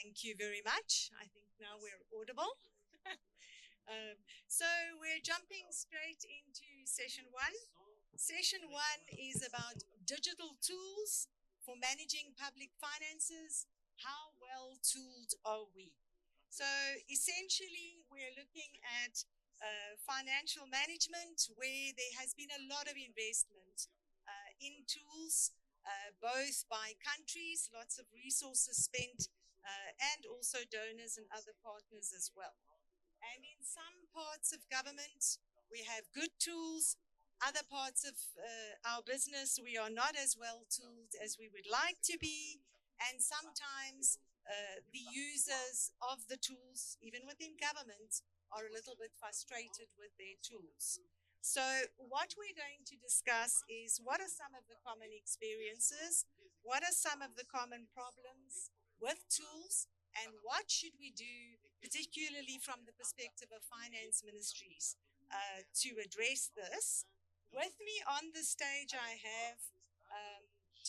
Thank you very much. I think now we're audible. So we're jumping straight into session one. Session one is about digital tools for managing public finances. How well tooled are we? So essentially, we're looking at financial management where there has been a lot of investment in tools, both by countries, lots of resources spent, and also donors and other partners as well. And in some parts of government, we have good tools. Other parts of our business, we are not as well tooled as we would like to be. And sometimes the users of the tools, even within government, are a little bit frustrated with their tools. So what we're going to discuss is what are some of the common experiences, what are some of the common problems with tools, and what should we do, particularly from the perspective of finance ministries, to address this. With me on the stage, I have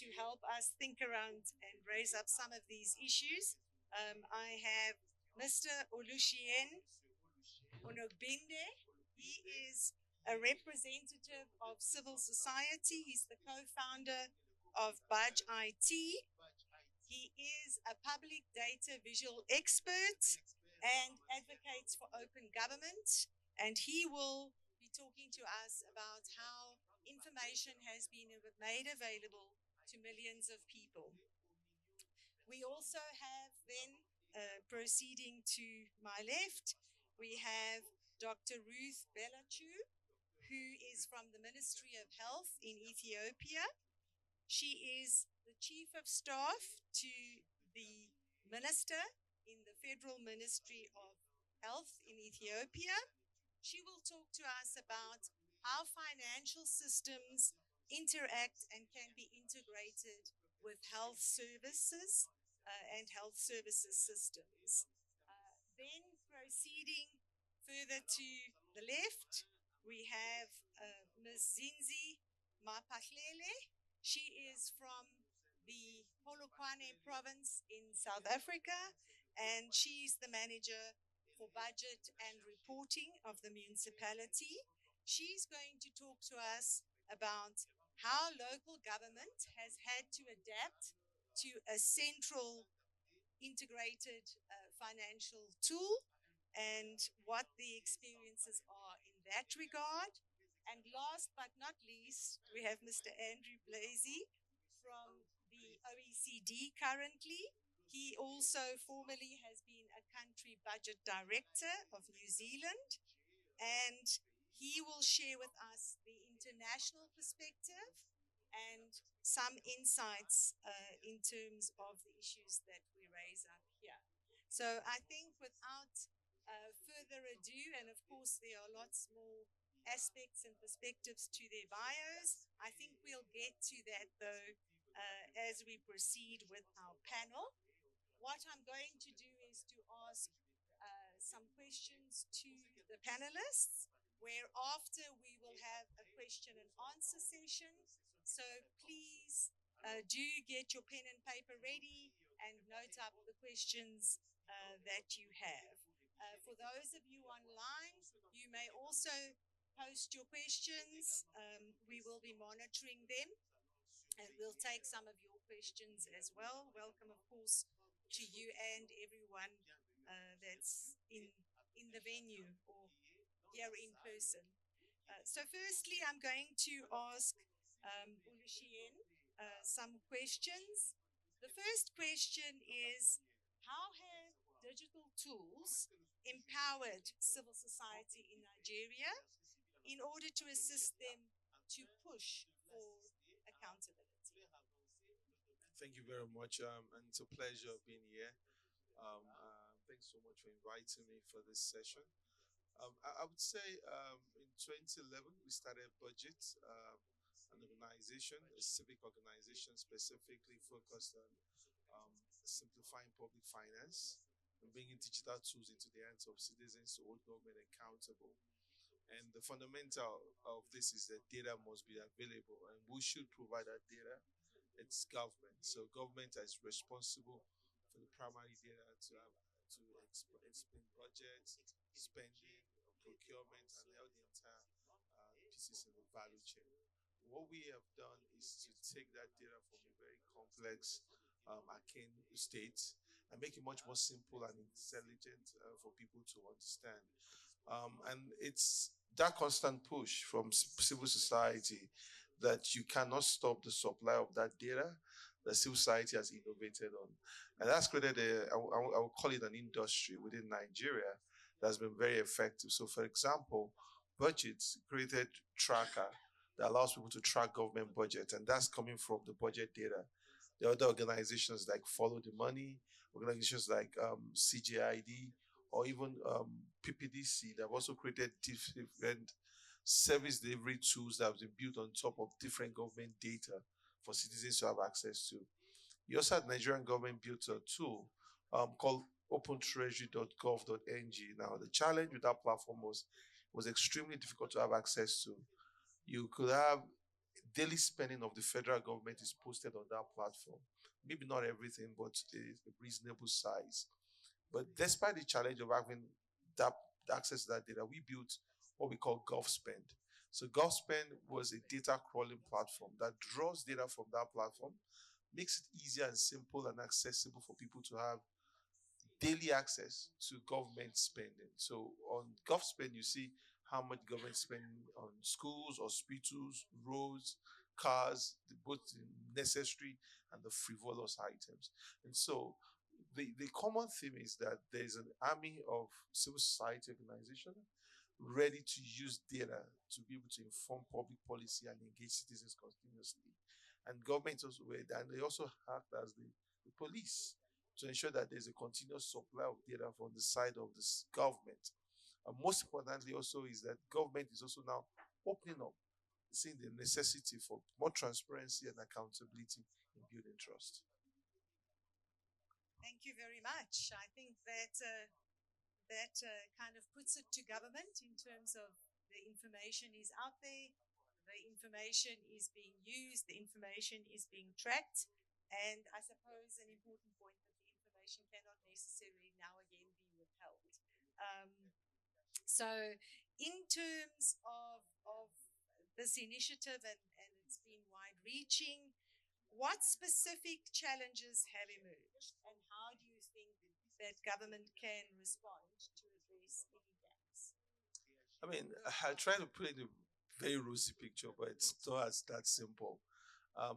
to help us think around and raise up some of these issues. I have Mr. Olushien Onogbinde. He is a representative of civil society. He's the co-founder of Budge IT. He is a public data visual expert and advocates for open government. And he will be talking to us about how information has been made available to millions of people. We also have then, proceeding to my left, we have Dr. Ruth Belachu, who is from the Ministry of Health in Ethiopia. She is the Chief of Staff to the Minister in the Federal Ministry of Health in Ethiopia. She will talk to us about how financial systems interact and can be integrated with health services and health services systems. Then proceeding further to the left, we have Ms. Zinzi Mapahlele. She is from the Polokwane province in South Africa, and she's the manager for budget and reporting of the municipality. She's going to talk to us about how local government has had to adapt to a central integrated financial tool and what the experiences are in that regard. And last but not least, we have Mr. Andrew Blasey from the OECD currently. He also formerly has been a country budget director of New Zealand, and he will share with us the international perspective and some insights in terms of the issues that we raise up here. So I think without further ado, and of course there are lots more aspects and perspectives to their bios, I think we'll get to that though as we proceed with our panel. What I'm going to do is to ask some questions to the panelists, whereafter we will have a question and answer session. So please do get your pen and paper ready and note up the questions that you have. For those of you online, you may also post your questions. We will be monitoring them, and we'll take some of your questions as well. Welcome, of course, to you and everyone that's in the venue or here in person. So firstly, I'm going to ask Olushien some questions. The first question is, how have digital tools empowered civil society in Nigeria in order to assist them to push for accountability? Thank you very much, and it's a pleasure being here. Thanks so much for inviting me for this session. I would say in 2011 we started Budget, an organization, a civic organization specifically focused on simplifying public finance and bringing digital tools into the hands of citizens to hold government accountable. And the fundamental of this is that data must be available, and we should provide that data. It's government. So government is responsible for for the primary data to explain budgets, spending, procurement, and all the entire pieces in the value chain. What we have done is to take that data from a very complex, arcane state and make it much more simple and intelligent for people to understand. And it's that constant push from civil society that you cannot stop the supply of that data that civil society has innovated on. And that's created I would call it an industry within Nigeria that's been very effective. So, for example, budgets created tracker that allows people to track government budget, and that's coming from the budget data. The other organizations like Follow the Money, organizations like CJID, or even PPDC that have also created different service delivery tools that have been built on top of different government data for citizens to have access to. You also had Nigerian government built a tool called opentreasury.gov.ng. Now, the challenge with that platform was extremely difficult to have access to. You could have daily spending of the federal government is posted on that platform. Maybe not everything, but a reasonable size. But despite the challenge of having that access to that data, we built what we call GovSpend. So GovSpend was a data crawling platform that draws data from that platform, makes it easier and simple and accessible for people to have daily access to government spending. So on GovSpend, you see how much government spending on schools, hospitals, roads, cars, both the necessary and the frivolous items. And so the common theme is that there's an army of civil society organizations ready to use data to be able to inform public policy and engage citizens continuously. And government also, and they also act as the police to ensure that there's a continuous supply of data from the side of this government. And most importantly, also, is that government is also now opening up, seeing the necessity for more transparency and accountability in building trust. Thank you very much. I think that kind of puts it to government in terms of the information is out there, the information is being used, the information is being tracked, and I suppose an important point that the information cannot necessarily now again be withheld. So, in terms of this initiative, and it's been wide reaching, what specific challenges have emerged, and how do you think that government can respond to address any gaps? I mean, I try to put in a very rosy picture, but it's not as that simple.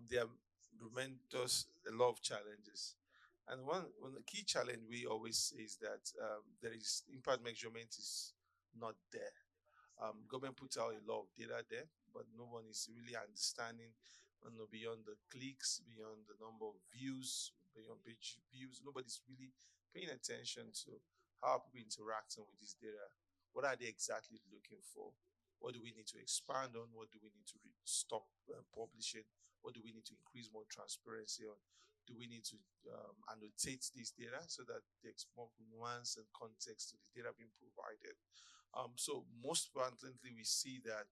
There are tremendous a lot of challenges, and one the key challenge we always say is that there is impact measurement is not there. Government puts out a lot of data there, but no one is really understanding, beyond the clicks, beyond the number of views, beyond page views. Nobody's really paying attention to how are people interacting with this data. What are they exactly looking for? What do we need to expand on? What do we need to stop publishing? What do we need to increase more transparency on? Do we need to annotate this data so that there's more nuance and context to the data being provided? So most importantly, we see that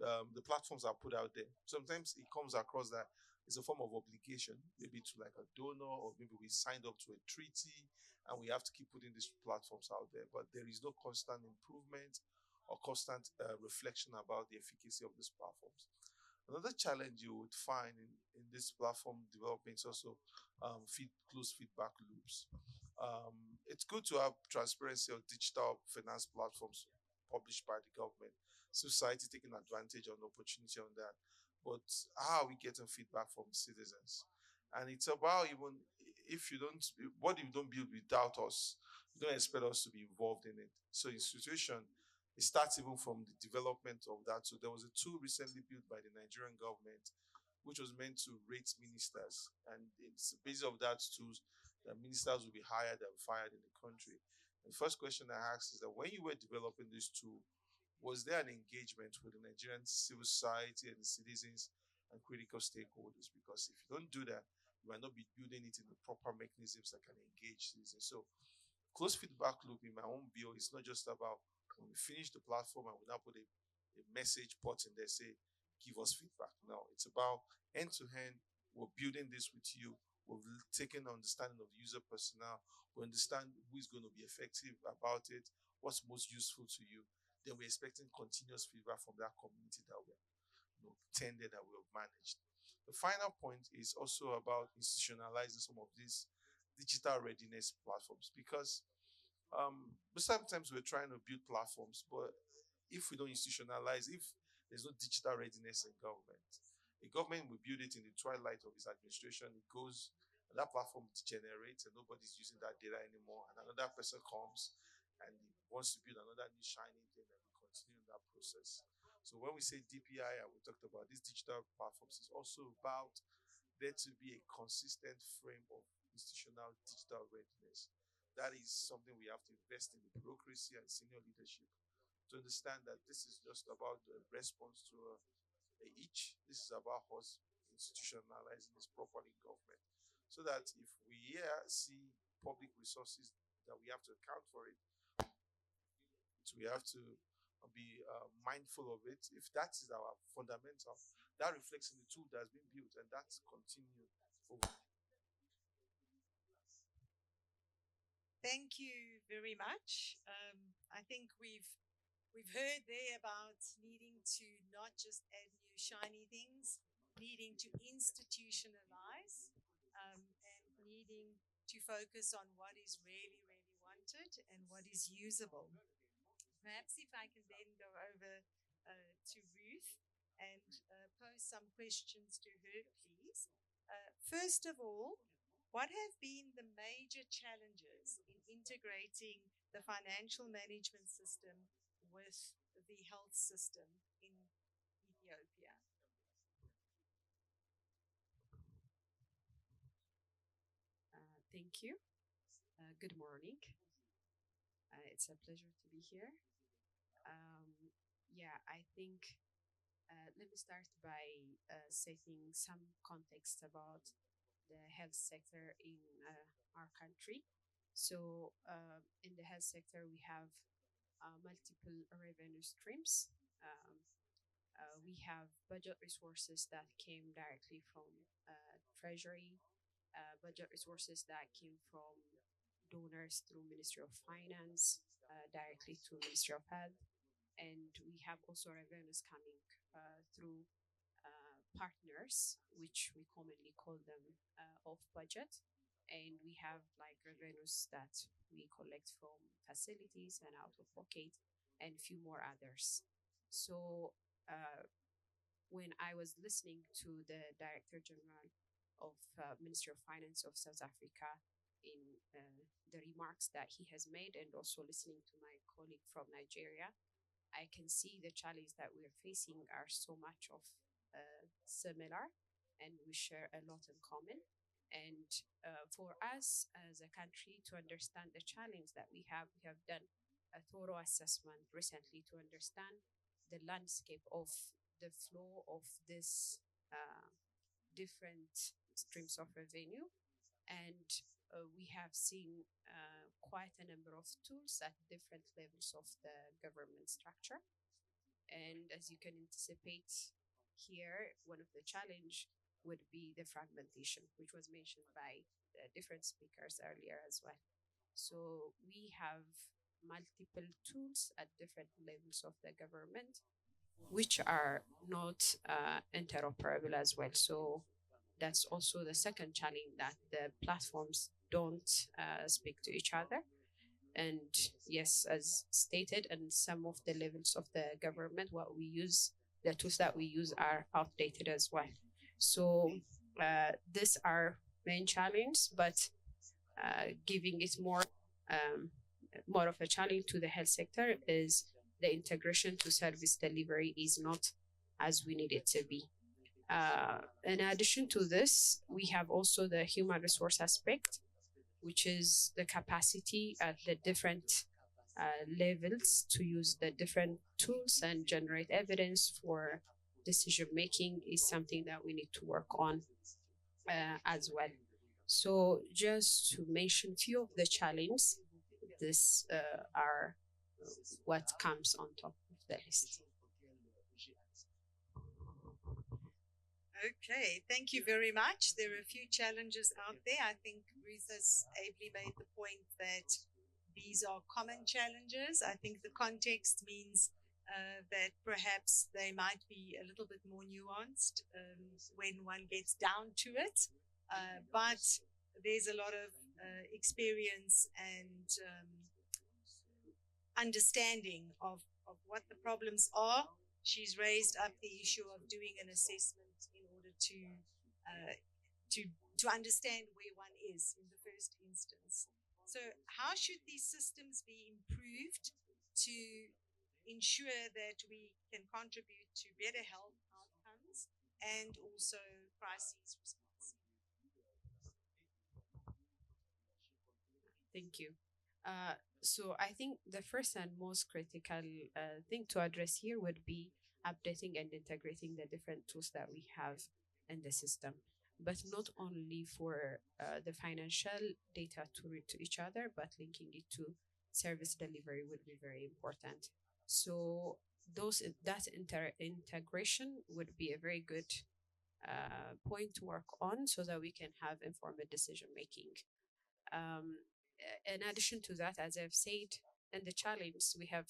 the platforms are put out there. Sometimes it comes across that it's a form of obligation, maybe to like a donor, or maybe we signed up to a treaty and we have to keep putting these platforms out there. But there is no constant improvement or constant reflection about the efficacy of these platforms. Another challenge you would find in this platform development is also close feedback loops. It's good to have transparency of digital finance platforms published by the government, society taking advantage of the opportunity on that. But how are we getting feedback from citizens? And it's about, even if you don't, what if you don't build without us? You don't expect us to be involved in it. So institution, it starts even from the development of that. So there was a tool recently built by the Nigerian government, which was meant to rate ministers. And it's based of that tools that ministers will be hired and fired in the country. And the first question I asked is that when you were developing this tool, was there an engagement with the Nigerian civil society and the citizens and critical stakeholders? Because if you don't do that, you might not be building it in the proper mechanisms that can engage citizens. So close feedback loop, in my own view, is not just about when we finish the platform and we now put a message button there, say, give us feedback. No, it's about end to end. We're building this with you. We've taken understanding of the user personnel. We understand who is going to be effective about it, what's most useful to you. Then we're expecting continuous feedback from that community that we're tended, that we have managed. The final point is also about institutionalizing some of these digital readiness platforms because sometimes we're trying to build platforms, but if we don't institutionalize, if there's no digital readiness in government, a government will build it in the twilight of its administration. It goes, that platform degenerates, and nobody's using that data anymore. And another person comes and he wants to build another new shining thing, and we continue in that process. So when we say DPI, and we talked about these digital platforms, it's also about there to be a consistent frame of institutional digital readiness. That is something we have to invest in the bureaucracy and senior leadership to understand that this is just about the response to a each. This is about us institutionalizing this properly in government. So that if we here see public resources that we have to account for it, we have to be mindful of it. If that is our fundamental, that reflects in the tool that's been built, and that's continued over. Thank you very much. I think we've heard there about needing to not just add new shiny things, needing to institutionalize, and needing to focus on what is really, really wanted and what is usable. Perhaps if I can then go over to Ruth and pose some questions to her, please. First of all, what have been the major challenges in integrating the financial management system with the health system in Ethiopia? Thank you. Good morning. It's a pleasure to be here. Yeah, I think let me start by setting some context about the health sector in our country. So, in the health sector, we have multiple revenue streams. Um, we have budget resources that came directly from Treasury, budget resources that came from donors through Ministry of Finance, directly to Ministry of Health, and we have also revenues coming through partners, which we commonly call them off budget. And we have like revenues that we collect from facilities and out of pocket, and a few more others. So when I was listening to the Director General of Ministry of Finance of South Africa in the remarks that he has made, and also listening to my colleague from Nigeria, I can see the challenges that we're facing are so much of similar, and we share a lot in common. And for us as a country to understand the challenge that we have done a thorough assessment recently to understand the landscape of the flow of this different streams of revenue. And we have seen quite a number of tools at different levels of the government structure. And as you can anticipate here, one of the challenge would be the fragmentation, which was mentioned by the different speakers earlier as well. So we have multiple tools at different levels of the government, which are not interoperable as well. So that's also the second challenge, that the platforms don't speak to each other. And yes, as stated, and some of the levels of the government, what we use, the tools that we use are outdated as well. So these are main challenge, but giving it um, more of a challenge to the health sector is the integration to service delivery is not as we need it to be. In addition to this, we have also the human resource aspect, which is the capacity at the different levels to use the different tools and generate evidence for decision making is something that we need to work on as well. So just to mention few of the challenges, this are what comes on top of the list. Okay, thank you very much. There are a few challenges out there. I think Ruth has ably made the point that these are common challenges. I think the context means that perhaps they might be a little bit more nuanced when one gets down to it. But there's a lot of experience and understanding of what the problems are. She's raised up the issue of doing an assessment in order uh, to to understand where one is in the first instance. So, how should these systems be improved to ensure that we can contribute to better health outcomes and also crises response? Thank you. So I think the first and most critical thing to address here would be updating and integrating the different tools that we have in the system, but not only for the financial data to read to each other, but linking it to service delivery would be very important. So integration would be a very good point to work on so that we can have informed decision making. Um, in addition to that, as I've said, in the challenge, we have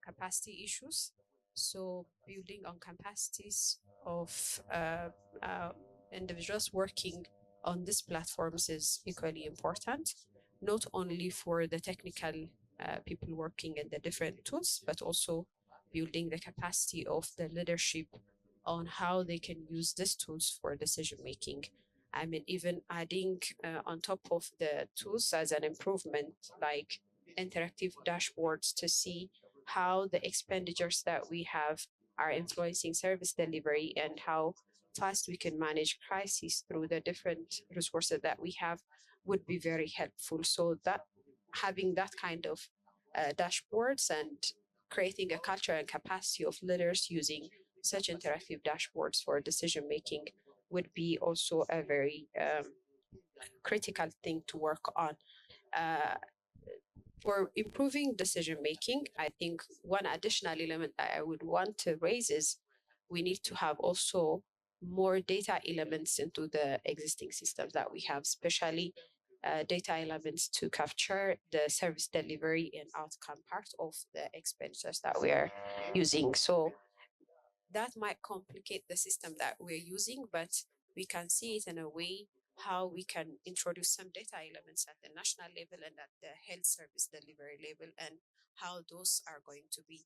capacity issues. So building on capacities of individuals working on these platforms is equally important, not only for the technical people working in the different tools, but also building the capacity of the leadership on how they can use these tools for decision making. I mean, even adding on top of the tools as an improvement, like interactive dashboards to see how the expenditures that we have are influencing service delivery and how fast we can manage crises through the different resources that we have would be very helpful. So that having that kind of dashboards and creating a culture and capacity of leaders using such interactive dashboards for decision making would be also a very critical thing to work on. Uh, for improving decision making, I think one additional element that I would want to raise is we need to have also more data elements into the existing systems that we have, especially data elements to capture the service delivery and outcome part of the expenditures that we are using. So that might complicate the system that we're using, but we can see it in a way how we can introduce some data elements at the national level and at the health service delivery level, and how those are going to be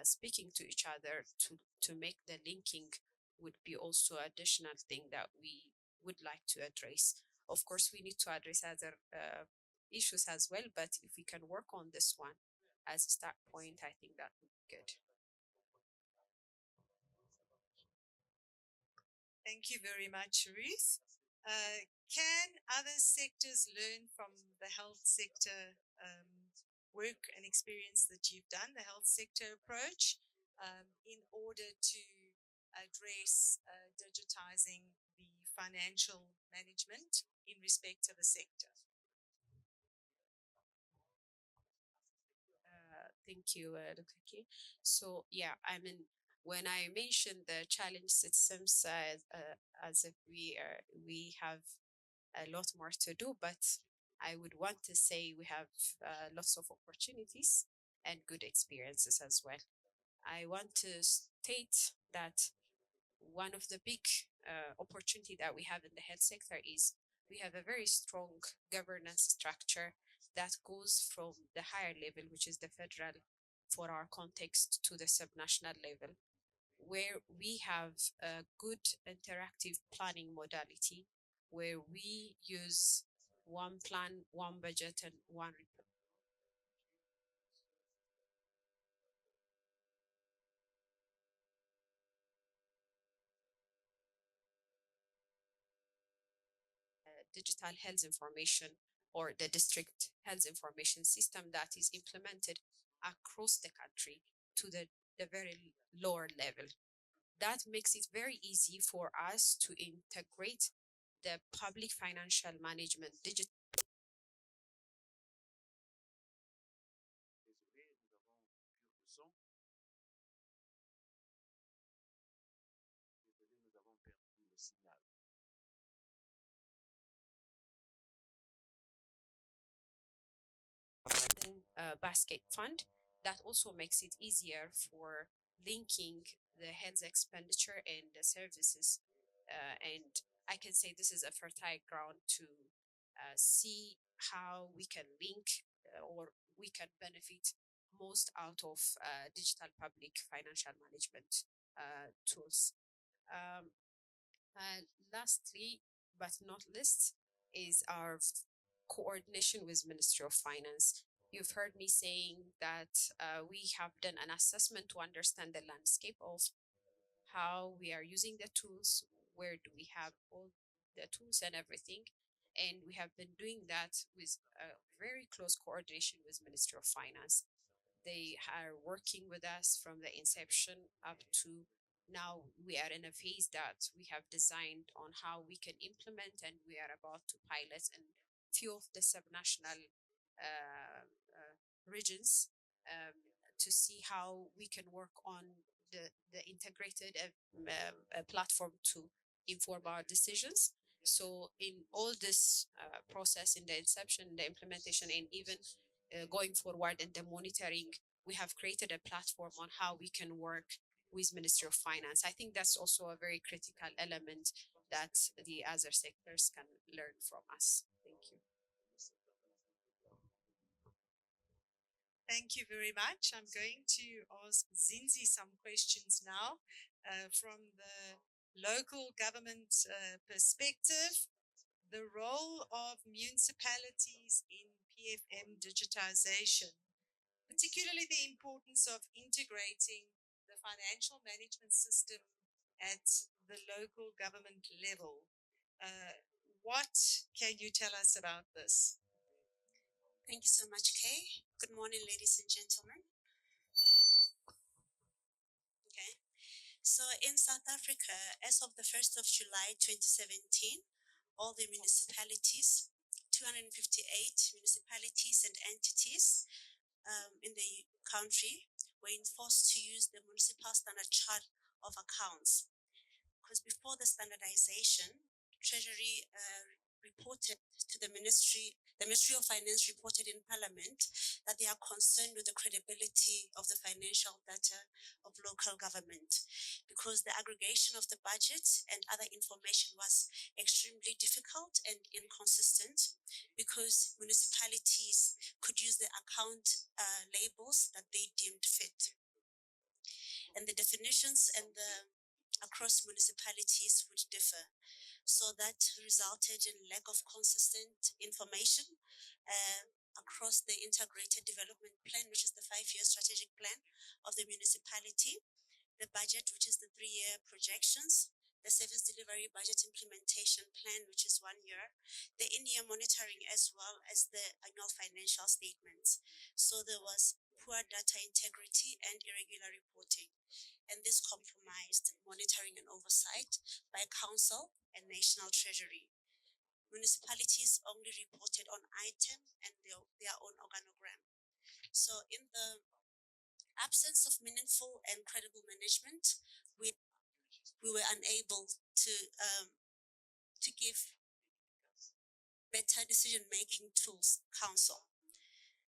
speaking to each other to make the linking would be also additional thing that we would like to address. Of course, we need to address other issues as well, but if we can work on this one as a start point, I think that would be good. Thank you very much, Ruth. Can other sectors learn from the health sector work and experience that you've done, the health sector approach, in order to address digitizing the financial management in respect of a sector? Thank you, Dr. K. So yeah, I mean, when I mentioned the challenge, it seems as if we have a lot more to do, but I would want to say we have lots of opportunities and good experiences as well. I want to state that one of the big opportunity that we have in the health sector is we have a very strong governance structure that goes from the higher level, which is the federal for our context, to the subnational level, where we have a good interactive planning modality where we use one plan, one budget, and one digital health information or the district health information system that is implemented across the country to the very lower level. That makes it very easy for us to integrate the public financial management digital basket fund. That also makes it easier for linking the health expenditure and the services. And I can say this is a fertile ground to see how we can link or we can benefit most out of digital public financial management tools. Um, and lastly, but not least, is our coordination with Ministry of Finance. You've heard me saying that we have done an assessment to understand the landscape of how we are using the tools, where do we have all the tools and everything. And we have been doing that with a very close coordination with Ministry of Finance. They are working with us from the inception up to now. We are in a phase that we have designed on how we can implement, and we are about to pilot in few of the subnational regions to see how we can work on the integrated platform to inform our decisions. So in all this process, in the inception, the implementation, and even going forward in the monitoring, we have created a platform on how we can work with Ministry of Finance. I think that's also a very critical element that the other sectors can learn from us. Thank you. Thank you very much. I'm going to ask Zinzi some questions now from the local government perspective. The role of municipalities in PFM digitization, particularly the importance of integrating the financial management system at the local government level. What can you tell us about this? Thank you so much, Kay. Good morning, ladies and gentlemen. Okay. So in South Africa, as of the 1st of July 2017, all the municipalities, 258 municipalities and entities in the country were enforced to use the Municipal Standard Chart of Accounts. Because before the standardization, Treasury reported to the Ministry of Finance reported in Parliament that they are concerned with the credibility of the financial data of local government, because the aggregation of the budget and other information was extremely difficult and inconsistent, because municipalities could use the account labels that they deemed fit. And the definitions and the across municipalities would differ. So that resulted in lack of consistent information across the integrated development plan, which is the 5-year strategic plan of the municipality, the budget, which is the 3-year projections, the service delivery budget implementation plan, which is 1 year, the in-year monitoring, as well as the annual financial statements. So there was poor data integrity and irregular reporting, and this compromised monitoring and oversight by Council and National Treasury. Municipalities only reported on item and their own organogram. So in the absence of meaningful and credible management, we were unable to give better decision-making tools council.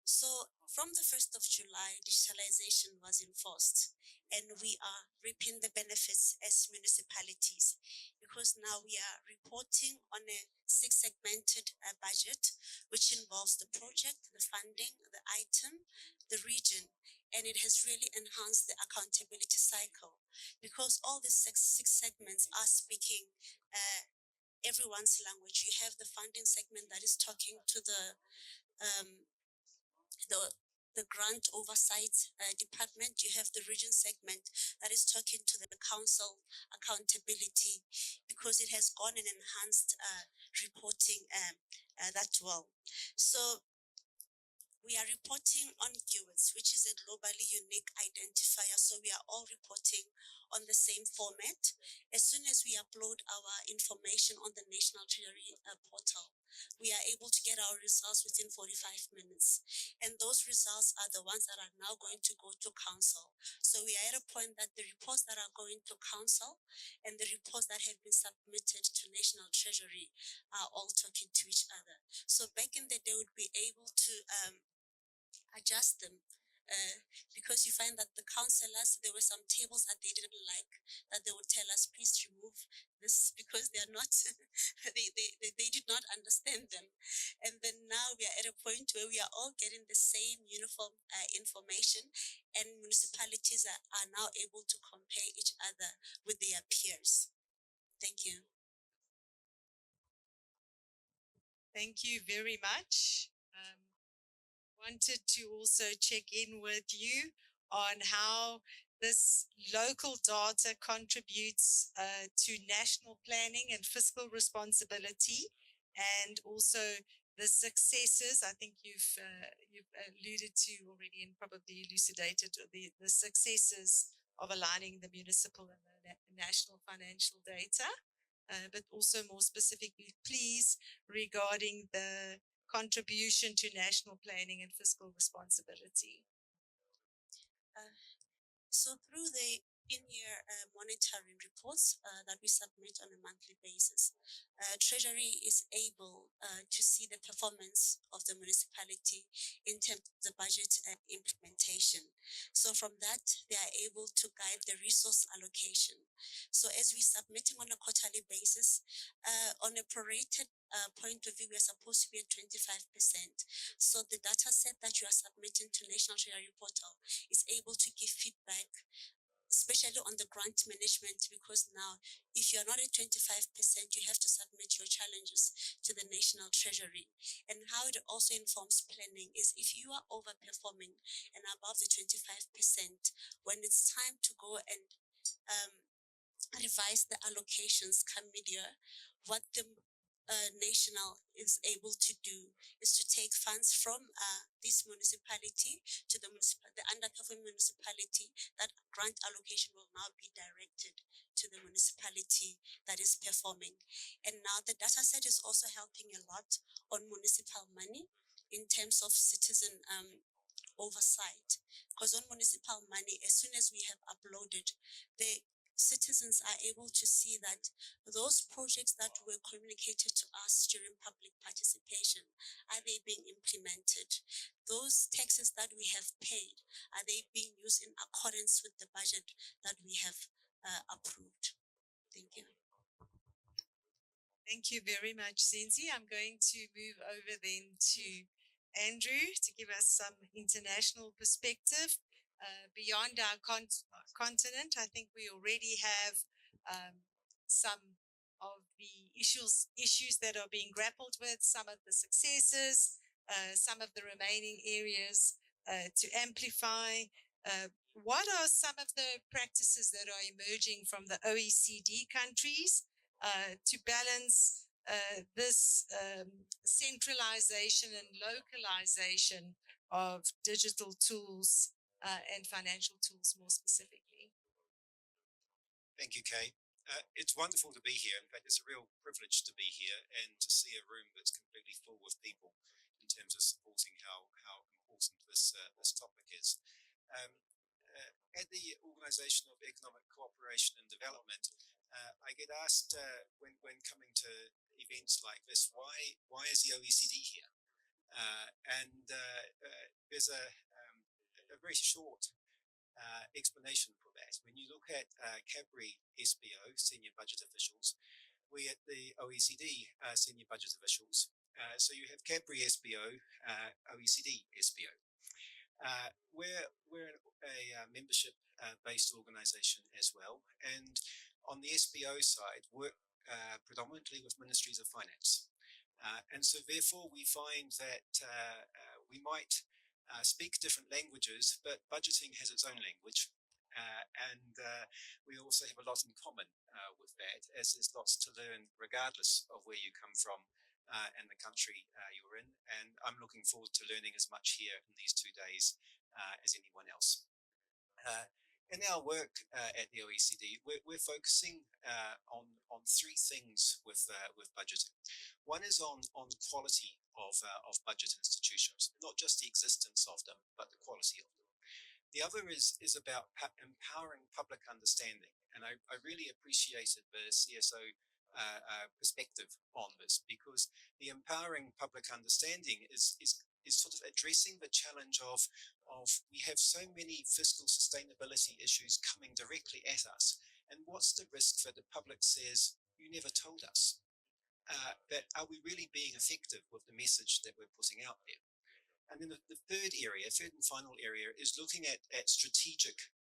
So from the 1st of July, digitalization was enforced, and we are reaping the benefits as municipalities, because now we are reporting on a 6-segmented budget, which involves the project, the funding, the item, the region, and it has really enhanced the accountability cycle, because all these six segments are speaking everyone's language. You have the funding segment that is talking to um, the grant oversight department. You have the region segment that is talking to the council accountability, because it has gone and enhanced reporting that well. So we are reporting on keywords, which is a globally unique identifier. So we are all reporting on the same format. As soon as we upload our information on the National Treasury portal, we are able to get our results within 45 minutes. And those results are the ones that are now going to go to council. So we are at a point that the reports that are going to council and the reports that have been submitted to National Treasury are all talking to each other. So back in the day, we would be able to adjust adjust them. Because you find that the councillors, there were some tables that they didn't like, that they would tell us, please remove this because they are not, they did not understand them. And then now we are at a point where we are all getting the same uniform information, and municipalities are now able to compare each other with their peers. Thank you. Thank you very much. Wanted to also check in with you on how this local data contributes to national planning and fiscal responsibility, and also the successes. I think you've alluded to already and probably elucidated the successes of aligning the municipal and the national financial data. But also more specifically, please, regarding the contribution to national planning and fiscal responsibility. So through the in-year monitoring reports that we submit on a monthly basis, Treasury is able to see the performance of the municipality in terms of the budget implementation. So from that, they are able to guide the resource allocation. So as we're submitting on a quarterly basis, on a prorated point of view, we are supposed to be at 25%. So the data set that you are submitting to National Treasury Portal is able to give feedback, especially on the grant management, because now if you're not at 25%, you have to submit your challenges to the National Treasury. And how it also informs planning is if you are overperforming and above the 25%, when it's time to go and revise the allocations come mid-year, what the national is able to do is to take funds from this municipality to the underperforming municipality. That grant allocation will now be directed to the municipality that is performing. And now the data set is also helping a lot on municipal money in terms of citizen oversight. Because on municipal money, as soon as we have uploaded, the citizens are able to see that those projects that were communicated to us during public participation, are they being implemented? Those taxes that we have paid, are they being used in accordance with the budget that we have approved? Thank you. Thank you very much, Zinzi. I'm going to move over then to Andrew to give us some international perspective. Beyond our continent, I think we already have some of the issues that are being grappled with, some of the successes, some of the remaining areas to amplify. What are some of the practices that are emerging from the OECD countries to balance this centralization and localization of digital tools and financial tools more specifically? Thank you, Kay. It's wonderful to be here. In fact, it's a real privilege to be here and to see a room that's completely full with people in terms of supporting how important this topic is. At the Organisation of Economic Cooperation and Development, I get asked when coming to events like this, why is the OECD here? And there's a very short explanation for that. When you look at CABRI SBO, senior budget officials, we at the OECD senior budget officials. So you have CABRI SBO, OECD SBO. We're a membership-based organisation as well, and on the SBO side, work predominantly with ministries of finance. And so therefore we find that we might speak different languages, but budgeting has its own language. And we also have a lot in common with that, as there's lots to learn regardless of where you come from and the country you're in. And I'm looking forward to learning as much here in these 2 days as anyone else. In our work at the OECD, we're focusing on 3 things with budgeting. One is on quality of budget institutions, not just the existence of them, but the quality of them. The other is about empowering public understanding, and I really appreciated the CSO perspective on this, because the empowering public understanding is sort of addressing the challenge of we have so many fiscal sustainability issues coming directly at us, and what's the risk that the public says, you never told us? That are we really being effective with the message that we're putting out there? And then the third and final area, is looking at strategic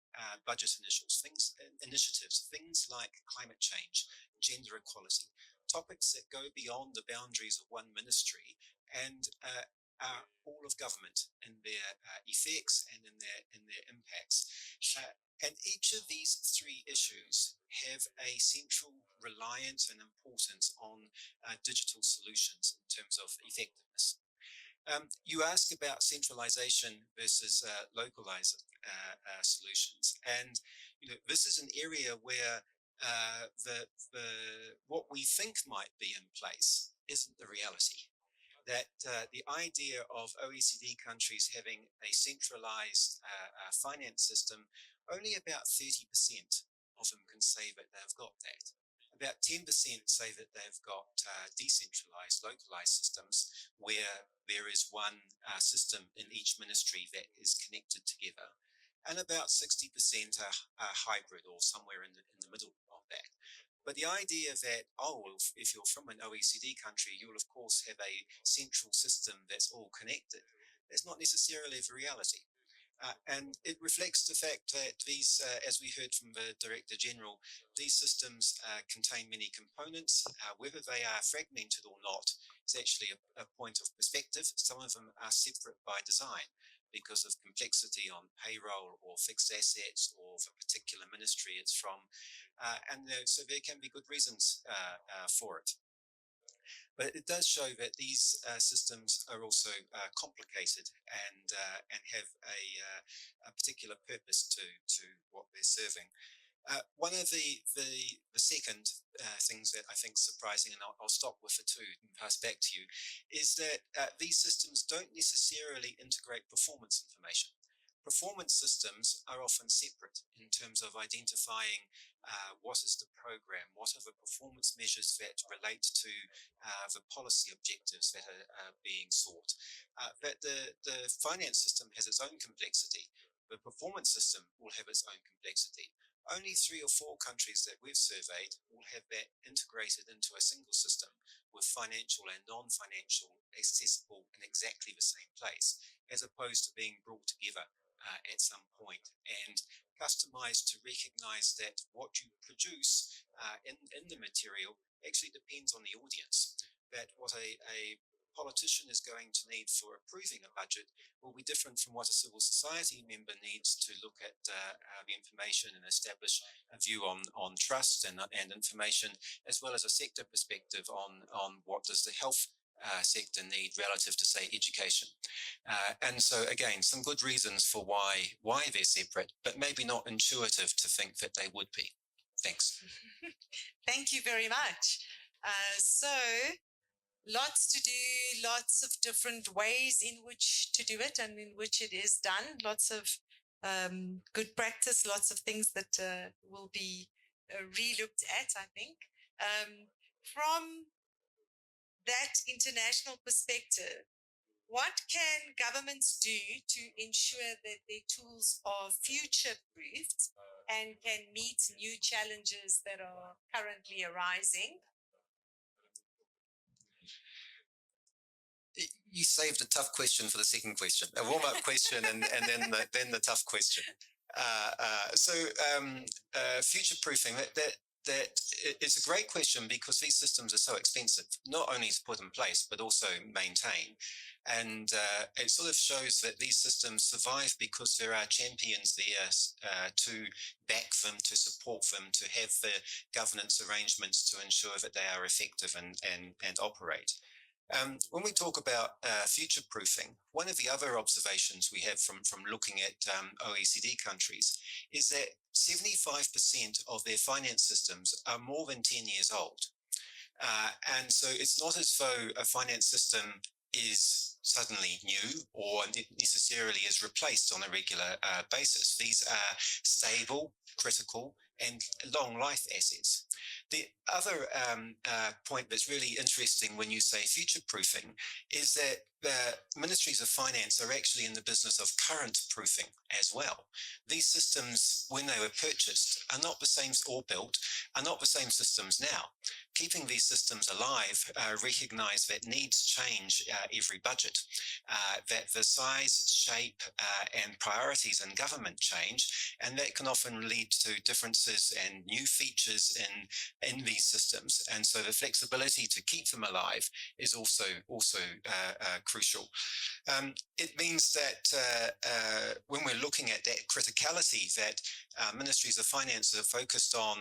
budget initiatives, things like climate change, gender equality, topics that go beyond the boundaries of one ministry and are all of government in their effects and in their impacts. And each of these three issues have a central reliance and importance on digital solutions in terms of effectiveness. You ask about centralization versus localized solutions, and this is an area where what we think might be in place isn't the reality. That the idea of OECD countries having a centralized finance system, only about 30% of them can say that they've got that. About 10% say that they've got decentralized, localized systems where there is one system in each ministry that is connected together. And about 60% are hybrid or somewhere in the middle of that. But the idea that, if you're from an OECD country, you'll of course have a central system that's all connected, that's not necessarily the reality. And it reflects the fact that these, as we heard from the Director General, these systems contain many components. Whether they are fragmented or not is actually a point of perspective. Some of them are separate by design because of complexity on payroll or fixed assets or the particular ministry it's from. So there can be good reasons for it. But it does show that these systems are also complicated and have a particular purpose to what they're serving. One of the second things that I think is surprising, and I'll stop with the two and pass back to you, is that these systems don't necessarily integrate performance information. Performance systems are often separate in terms of identifying what is the program, what are the performance measures that relate to the policy objectives that are being sought. But the finance system has its own complexity. The performance system will have its own complexity. Only 3 or 4 countries that we've surveyed will have that integrated into a single system with financial and non-financial accessible in exactly the same place, as opposed to being brought together at some point and customized to recognize that what you produce in the material actually depends on the audience. That what a politician is going to need for approving a budget will be different from what a civil society member needs to look at the information and establish a view on trust and information, as well as a sector perspective on what does the health sector need relative to, say, education. And so, again, some good reasons for why they're separate, but maybe not intuitive to think that they would be. Thanks. Thank you very much. So, lots to do, lots of different ways in which to do it and in which it is done. Lots of good practice, lots of things that will be re-looked at, I think. From that international perspective, what can governments do to ensure that their tools are future-proofed and can meet new challenges that are currently arising? You saved a tough question for the second question, a warm-up question, and then the tough question. Future-proofing, that it's a great question because these systems are so expensive, not only to put in place, but also maintain. And it sort of shows that these systems survive because there are champions there to back them, to support them, to have the governance arrangements to ensure that they are effective and operate. When we talk about future-proofing, one of the other observations we have from looking at OECD countries is that 75% of their finance systems are more than 10 years old. And so it's not as though a finance system is suddenly new or necessarily is replaced on a regular basis. These are stable, critical, and long life assets. The other point that's really interesting when you say future proofing is that ministries of finance are actually in the business of current proofing as well. These systems, when they were purchased, are not the same, or built, are not the same systems now. Keeping these systems alive recognize that needs change every budget, that the size, shape, and priorities in government change, and that can often lead to differences and new features in these systems. And so the flexibility to keep them alive is also crucial. It means that when we're looking at that criticality, that ministries of finance are focused on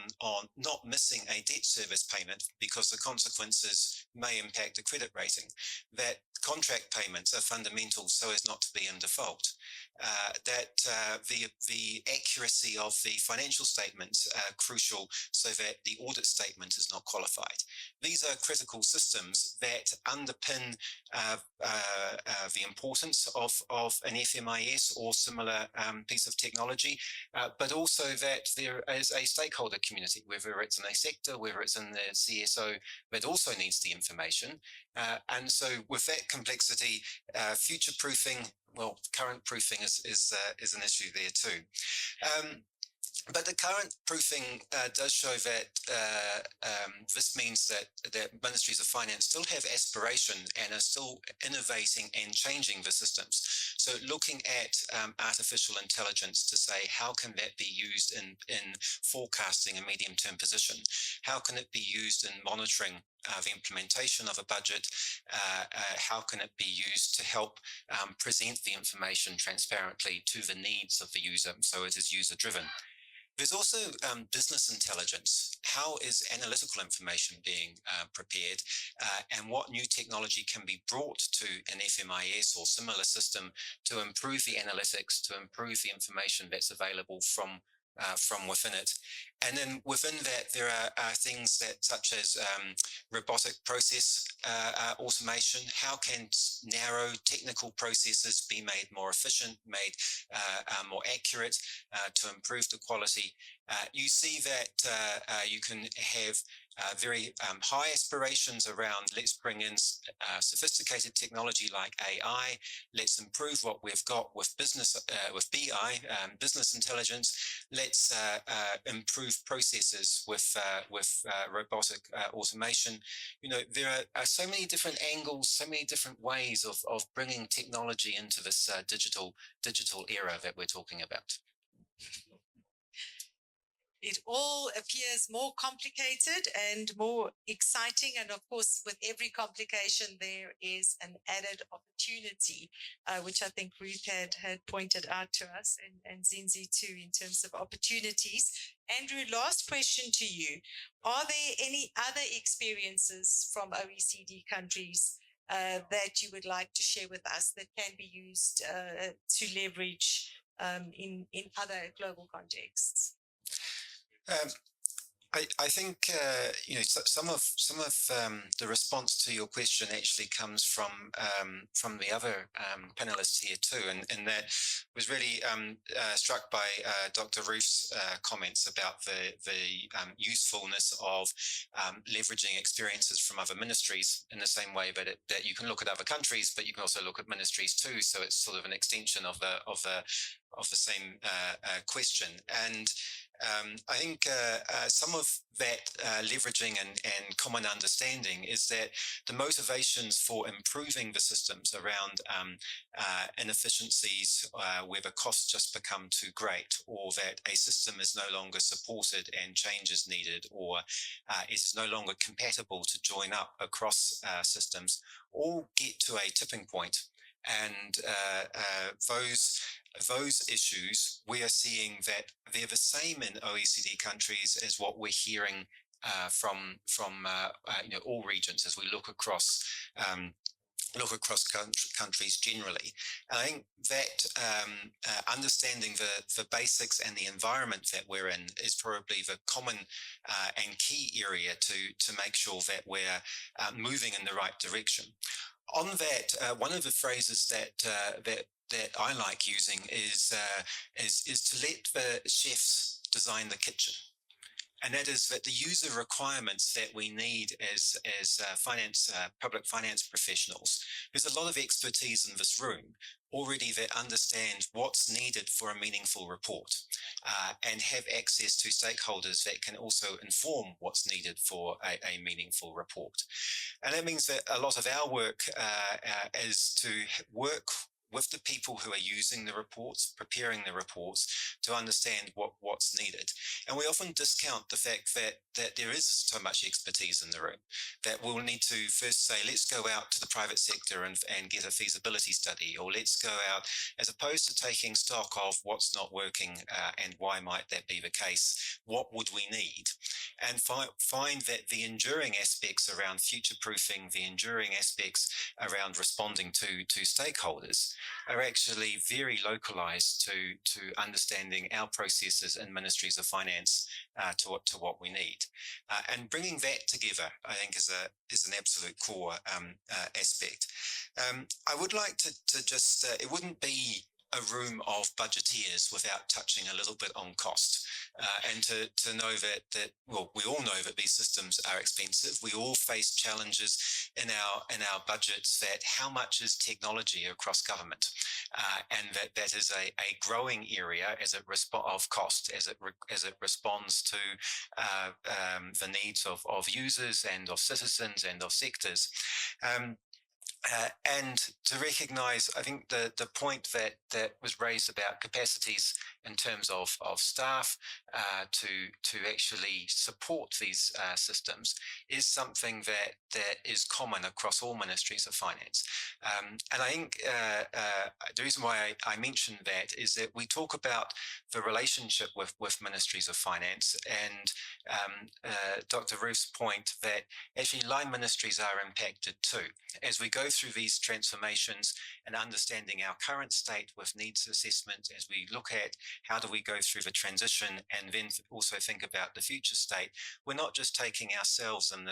not missing a debt service payment because the consequences may impact the credit rating, that contract payments are fundamental so as not to be in default, that the accuracy of the financial statements are crucial so that the audit statement is not qualified. These are critical systems that underpin the importance of an FMIS or similar piece of technology, but also that there is a stakeholder community, whether it's in a sector, whether it's in the CSO, that also needs the information. And so with that complexity, future proofing, well, current proofing is an issue there too. But the current proofing does show that this means that ministries of finance still have aspiration and are still innovating and changing the systems. So looking at artificial intelligence to say, how can that be used in forecasting a medium-term position? How can it be used in monitoring the implementation of a budget? How can it be used to help present the information transparently to the needs of the user, so it is user-driven? There's also business intelligence. How is analytical information being prepared, and what new technology can be brought to an FMIS or similar system to improve the analytics, to improve the information that's available from within it. And then within that, there are things that, such as robotic process automation. How can narrow technical processes be made more efficient, made more accurate to improve the quality? You see that you can have very high aspirations around, let's bring in sophisticated technology like AI, let's improve what we've got with business, with BI, business intelligence, let's improve processes with robotic automation. You know, there are so many different angles, so many different ways of bringing technology into this digital era that we're talking about. It all appears more complicated and more exciting. And of course, with every complication, there is an added opportunity, which I think Ruth had pointed out to us, and Zinzi too, in terms of opportunities. Andrew, last question to you. Are there any other experiences from OECD countries that you would like to share with us that can be used to leverage in other global contexts? I think you know, some of the response to your question actually comes from the other panelists here too, and that was really struck by Dr. Ruth's comments about the usefulness of leveraging experiences from other ministries in the same way that you can look at other countries, but you can also look at ministries too. So it's sort of an extension of the same question. And I think some of that leveraging and common understanding is that the motivations for improving the systems around inefficiencies where the costs just become too great, or that a system is no longer supported and change is needed, or it is no longer compatible to join up across systems, all get to a tipping point. And those issues, we are seeing that they're the same in OECD countries as what we're hearing from you know, all regions as we look across countries generally. And I think that understanding the basics and the environment that we're in is probably the common and key area to make sure that we're moving in the right direction. On that, one of the phrases that I like using is to let the chefs design the kitchen. and that is that the user requirements that we need as public finance professionals, there's a lot of expertise in this room already that understand what's needed for a meaningful report and have access to stakeholders that can also inform what's needed for a meaningful report. And that means that a lot of our work is to work with the people who are using the reports, preparing the reports, to understand what's needed. And we often discount the fact that there is so much expertise in the room, that we'll need to first say, let's go out to the private sector and get a feasibility study, or let's go out, as opposed to taking stock of what's not working and why might that be the case, what would we need? And find that the enduring aspects around future-proofing, the enduring aspects around responding to stakeholders are actually very localized to understanding our processes in ministries of finance to what we need. And bringing that together, I think, is an absolute core aspect. I would like to just, it wouldn't be a room of budgeteers without touching a little bit on cost, and to know that well, we all know that these systems are expensive. We all face challenges in our budgets. That how much is technology across government, and that is a growing area as it of cost as it responds to the needs of users and of citizens and of sectors. And to recognise, I think the point that was raised about capacities in terms of staff to actually support these systems is something that is common across all ministries of finance. And I think the reason why I mentioned that is that we talk about the relationship with ministries of finance, and Dr. Roof's point that actually line ministries are impacted too. As we go through these transformations and understanding our current state with needs assessment, as we look at how do we go through the transition and then also think about the future state, we're not just taking ourselves and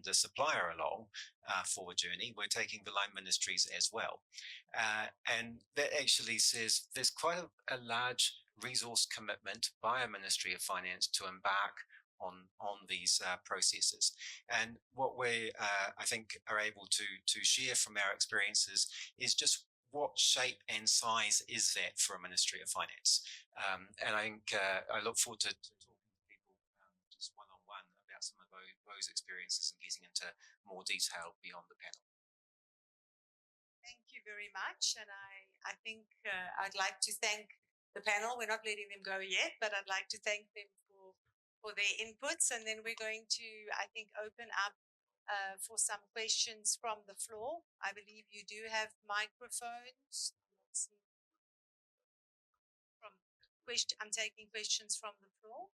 the supplier along for a journey, we're taking the line ministries as well. And that actually says there's quite a large resource commitment by a Ministry of Finance to embark on these processes. And what we, I think, are able to share from our experiences is just what shape and size is that for a Ministry of Finance. And I think I look forward to talking to people just one-on-one about some of those experiences and getting into more detail beyond the panel. Thank you very much. And I think I'd like to thank the panel. We're not letting them go yet, but I'd like to thank them for their inputs. And then we're going to, I think, open up for some questions from the floor. I believe you do have microphones. I'm taking questions from the floor.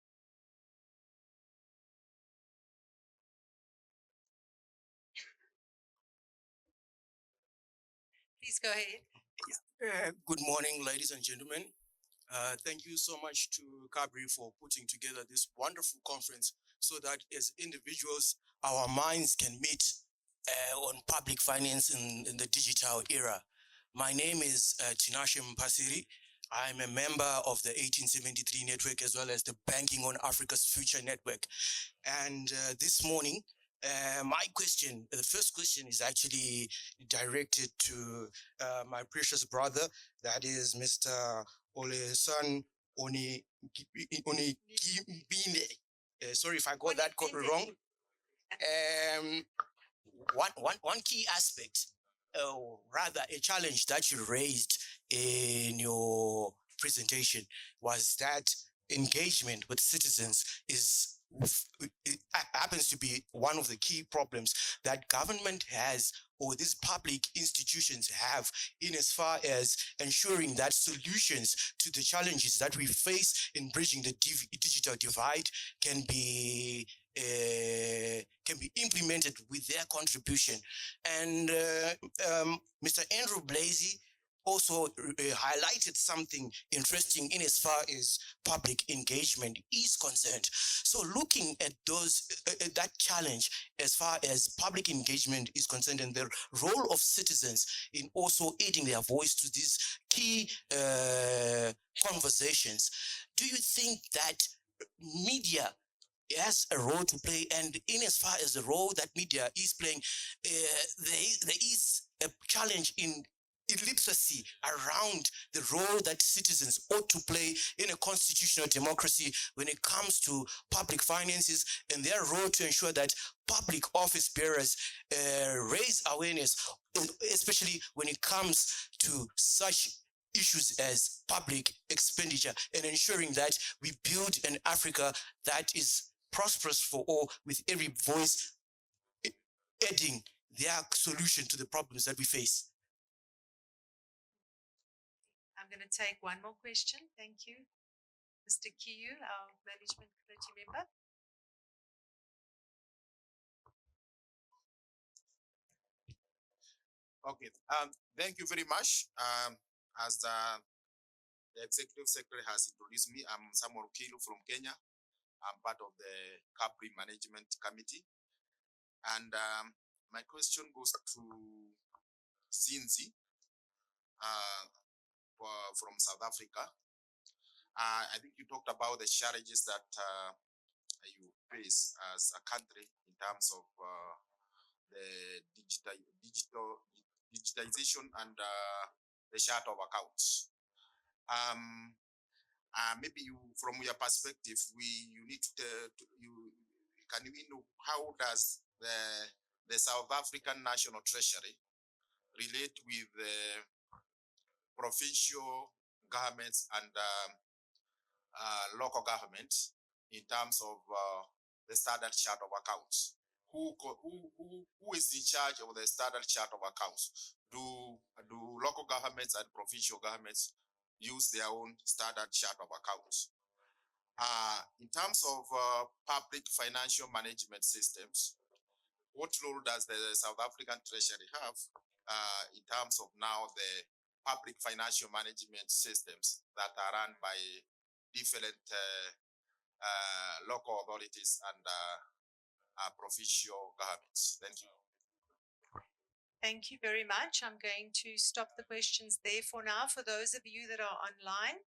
Please go ahead. Good morning, ladies and gentlemen. Thank you so much to Kabri for putting together this wonderful conference so that as individuals, our minds can meet on public finance in the digital era. My name is Tinashe Mpasiri. I'm a member of the 1873 network as well as the Banking on Africa's Future network. And this morning, my question, the first question is actually directed to my precious brother, that is Mr. Olesan Onigibine. Sorry if I got that wrong. One key aspect, rather a challenge that you raised in your presentation was that engagement with citizens it happens to be one of the key problems that government has, or these public institutions have, in as far as ensuring that solutions to the challenges that we face in bridging the digital divide can be implemented with their contribution. And Mr. Andrew Blasey also highlighted something interesting in as far as public engagement is concerned. So looking at that challenge as far as public engagement is concerned and the role of citizens in also aiding their voice to these key conversations, do you think that media has a role to play, and in as far as the role that media is playing, there is a challenge in illiteracy around the role that citizens ought to play in a constitutional democracy when it comes to public finances and their role to ensure that public office bearers raise awareness, especially when it comes to such issues as public expenditure and ensuring that we build an Africa that is prosperous for all, with every voice adding their solution to the problems that we face. I'm going to take one more question. Thank you. Mr. Kiyu, our management committee member. Okay. Thank you very much. As the executive secretary has introduced me, I'm Samuel Kilu from Kenya. I'm part of the Capri Management Committee. And my question goes to Zinzi from South Africa. I think you talked about the challenges that you face as a country in terms of the digitization and the chart of accounts. Maybe you, from your perspective, you need can we know how does the South African National Treasury relate with the provincial governments and local governments in terms of the standard chart of accounts? Who is in charge of the standard chart of accounts? Do local governments and provincial governments use their own standard chart of accounts? In terms of public financial management systems, what role does the South African Treasury have in terms of now the public financial management systems that are run by different local authorities and provincial governments? Thank you. Thank you very much. I'm going to stop the questions there for now. For those of you that are online,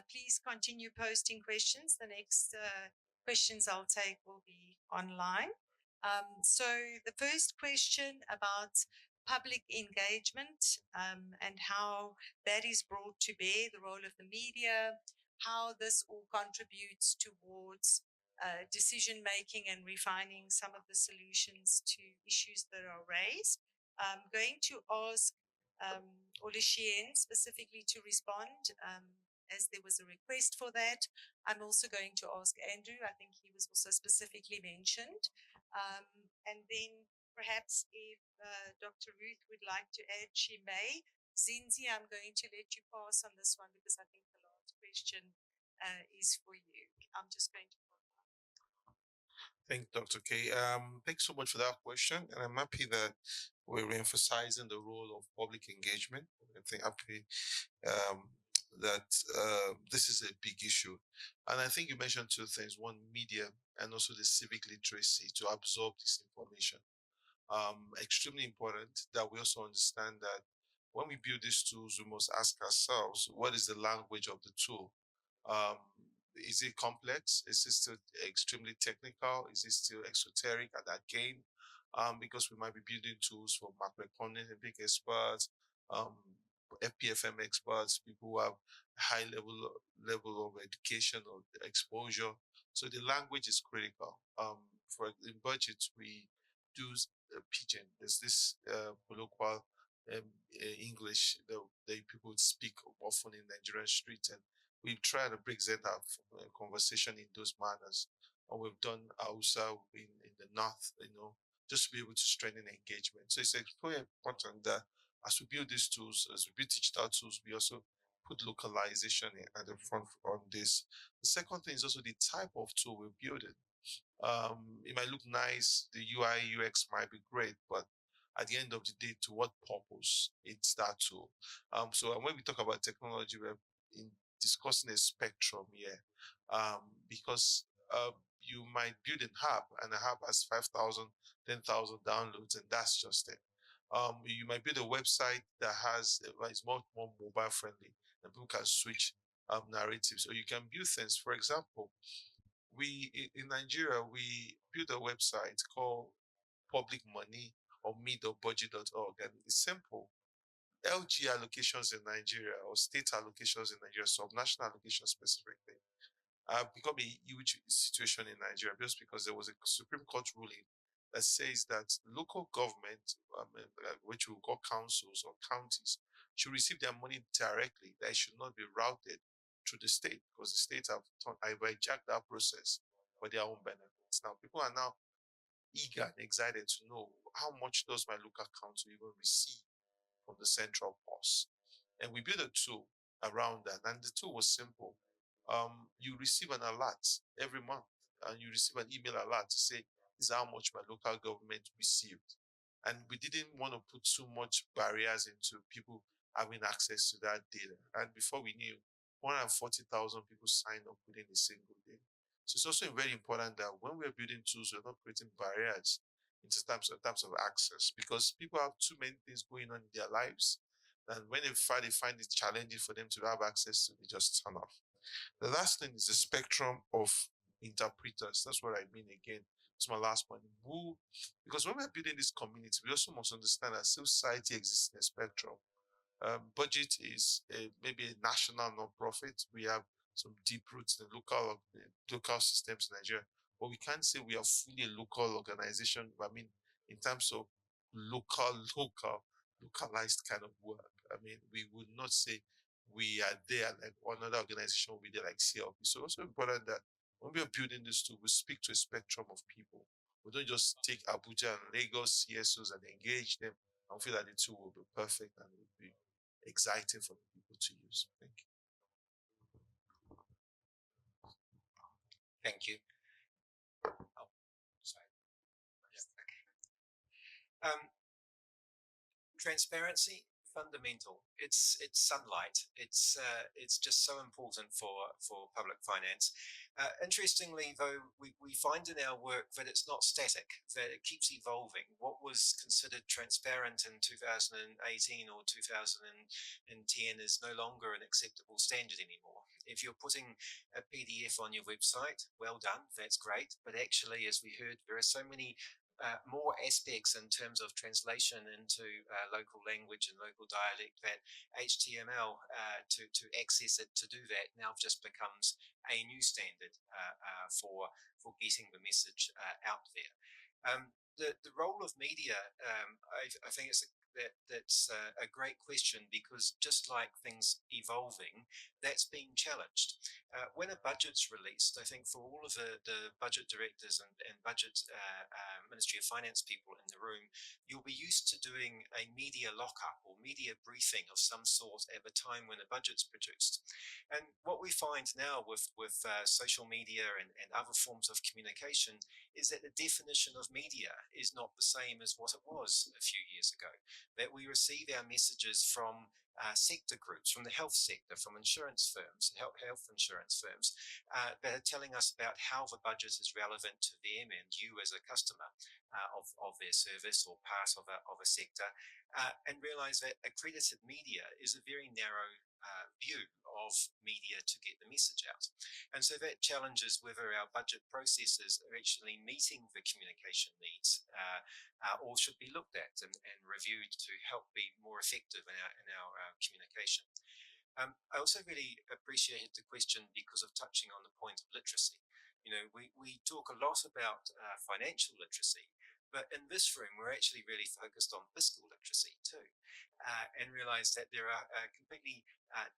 please continue posting questions. The next questions I'll take will be online. So the first question about public engagement and how that is brought to bear, the role of the media, how this all contributes towards decision making and refining some of the solutions to issues that are raised. I'm going to ask Olishien specifically to respond as there was a request for that. I'm also going to ask Andrew. I think he was also specifically mentioned. And then perhaps if Dr. Ruth would like to add, she may. Zinzi, I'm going to let you pass on this one because I think the last question is for you. I'm just going to. Thank Dr. K. Thanks so much for that question. And I'm happy that we're emphasizing the role of public engagement. I think happy that this is a big issue. And I think you mentioned two things: one, media, and also the civic literacy to absorb this information. Extremely important that we also understand that when we build these tools, we must ask ourselves, what is the language of the tool? Is it complex? Is it still extremely technical? Is it still esoteric at that gain? Because we might be building tools for macroeconomic experts, FPFM experts, people who have high level of education or exposure. So the language is critical. For in budget, we do pidgin. There's this colloquial English that people speak often in Nigerian streets, and we try to bring that conversation in those manners. And we've done Hausa in the north, just to be able to strengthen engagement. So it's very important that as we build these tools, as we build digital tools, we also put localization at the front on this. The second thing is also the type of tool we're building. It might look nice, the UI, UX might be great, but at the end of the day, to what purpose it's that tool? So when we talk about technology, we're discussing a spectrum here, because you might build an app and the app has 5,000, 10,000 downloads, and that's just it. You might build a website that is much more mobile friendly and people can switch narratives. Or you can build things. For example, in Nigeria, we built a website called Public Money or me.budget.org, and it's simple. LG allocations in Nigeria or state allocations in Nigeria, subnational allocations specifically, become a huge situation in Nigeria just because there was a Supreme Court ruling that says that local government, which we call councils or counties, should receive their money directly. That it should not be routed through the state because the states have hijacked that process for their own benefits. Now, people are now eager and excited to know how much does my local council even receive from the central boss. And we built a tool around that. And the tool was simple. You receive an alert every month, and you receive an email alert to say, this is how much my local government received. And we didn't want to put too much barriers into people having access to that data. And before we knew, 140,000 people signed up within a single day. So it's also very important that when we're building tools, we're not creating barriers in terms of access, because people have too many things going on in their lives. And when they find it challenging for them to have access to, they just turn off. The last thing is the spectrum of interpreters. That's what I mean again. It's my last point. Because when we're building this community, we also must understand that civil society exists in a spectrum. Budget is maybe a national non-profit. We have some deep roots in local systems in Nigeria, but we can't say we are fully a local organization. I mean, in terms of localized kind of work. I mean, we would not say we are there like another organization will be there like CLP. So it's also important that when we are building this tool, we speak to a spectrum of people. We don't just take Abuja and Lagos CSOs and engage them and feel that the tool will be perfect and will be exciting for the people to use. Thank you. Thank you. Oh, sorry. Yeah, okay. Transparency, fundamental. It's sunlight. It's just so important for public finance. Interestingly, though, we find in our work that it's not static, that it keeps evolving. What was considered transparent in 2018 or 2010 is no longer an acceptable standard anymore. If you're putting a PDF on your website, well done, that's great. But actually, as we heard, there are so many more aspects in terms of translation into local language and local dialect that HTML to access it, to do that now just becomes a new standard for getting the message out there. The role of media, I think that's a great question, because just like things evolving, that's being challenged. When a budget's released, I think for all of the budget directors and budget Ministry of Finance people in the room, you'll be used to doing a media lockup or media briefing of some sort at the time when a budget's produced. And what we find now with social media and other forms of communication is that the definition of media is not the same as what it was a few years ago. That we receive our messages from sector groups, from the health sector, from insurance firms, health insurance firms, that are telling us about how the budget is relevant to them and you as a customer of their service or part of a sector, and realize that accredited media is a very narrow view of media to get the message out. And so that challenges whether our budget processes are actually meeting the communication needs or should be looked at and reviewed to help be more effective in our communication. I also really appreciated the question because of touching on the point of literacy. You know, we talk a lot about financial literacy, but in this room, we're actually really focused on fiscal literacy too, and realize that there are completely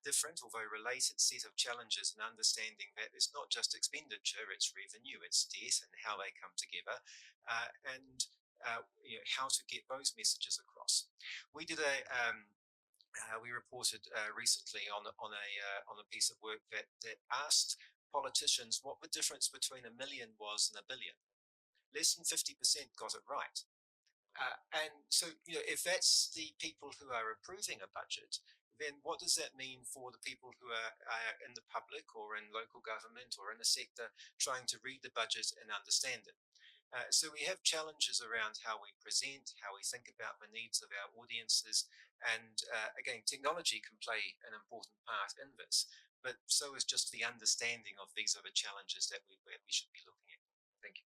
different, although related, set of challenges in understanding that it's not just expenditure, it's revenue, it's debt, and how they come together, and you know, how to get those messages across. We did we reported recently on a piece of work that asked politicians what the difference between $1 million was and $1 billion. Less than 50% got it right. And so, you know, if that's the people who are approving a budget, then what does that mean for the people who are in the public or in local government or in a sector trying to read the budget and understand it? So we have challenges around how we present, how we think about the needs of our audiences, and again, technology can play an important part in this. but so is just the understanding of these are the challenges that we should be looking at. Thank you.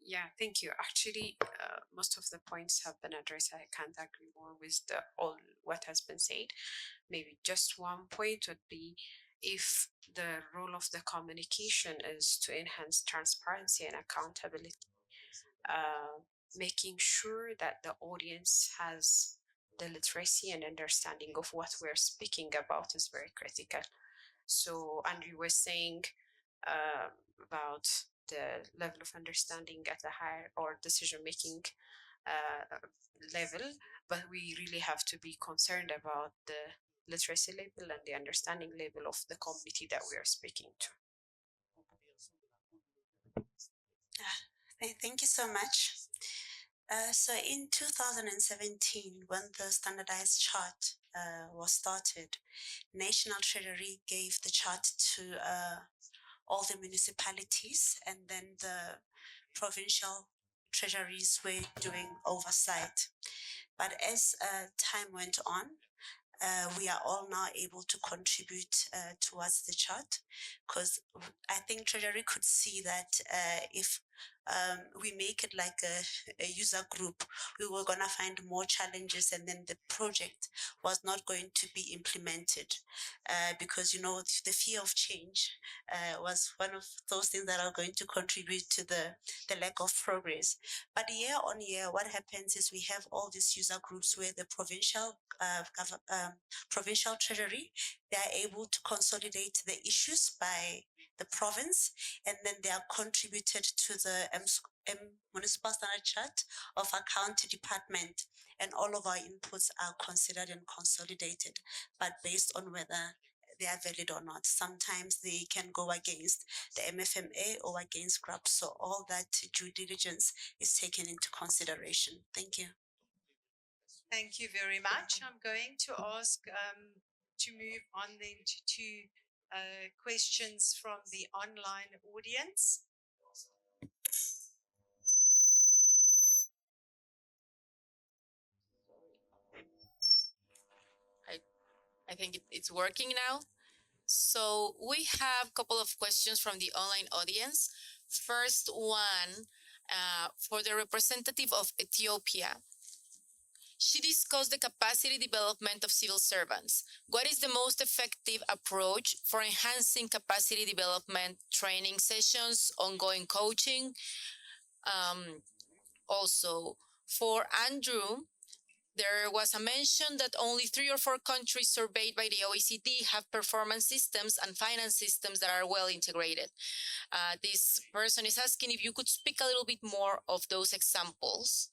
Yeah, thank you. Actually, most of the points have been addressed. I can't agree more with all what has been said. Maybe just one point would be if the role of the communication is to enhance transparency and accountability, making sure that the audience has the literacy and understanding of what we're speaking about is very critical. So Andrew was saying uh, about the level of understanding at a higher or decision making level, but we really have to be concerned about the literacy level and the understanding level of the community that we are speaking to. Thank you so much. So in 2017, when the standardized chart was started, National Treasury gave the chart to all the municipalities, and then the provincial treasuries were doing oversight. But as time went on, we are all now able to contribute towards the chart, because I think Treasury could see that if we make it like a user group, we were going to find more challenges, and then the project was not going to be implemented because, you know, the fear of change was one of those things that are going to contribute to the lack of progress. But year on year, what happens is we have all these user groups where the provincial treasury, they are able to consolidate the issues by the province, and then they are contributed to the municipal standard chart of our county department, and all of our inputs are considered and consolidated, but based on whether they are valid or not. Sometimes they can go against the MFMA or against GRAP. So all that due diligence is taken into consideration. Thank you. Thank you very much. I'm going to ask to move on then to questions from the online audience. I think it's working now. So we have a couple of questions from the online audience. First one, for the representative of Ethiopia. She discussed the capacity development of civil servants. What is the most effective approach for enhancing capacity development, training sessions, ongoing coaching? Also, for Andrew, there was a mention that only 3 or 4 countries surveyed by the OECD have performance systems and finance systems that are well integrated. This person is asking if you could speak a little bit more of those examples.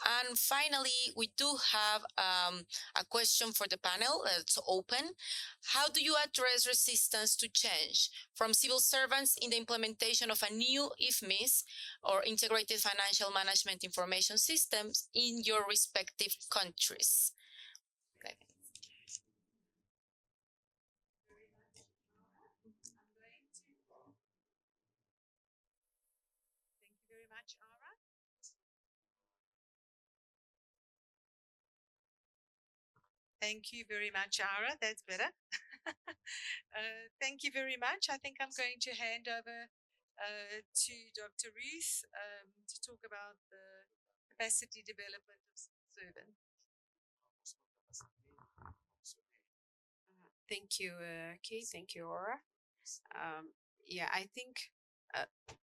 And finally, we do have a question for the panel that's open. How do you address resistance to change from civil servants in the implementation of a new IFMIS or integrated financial management information systems in your respective countries? Okay. Thank you very much, Ara. Thank you very much, Ara. That's better. Thank you very much. I think I'm going to hand over to Dr. Ruth to talk about the capacity development of servants. Thank you, Kate. Thank you, Aura. Yeah, I think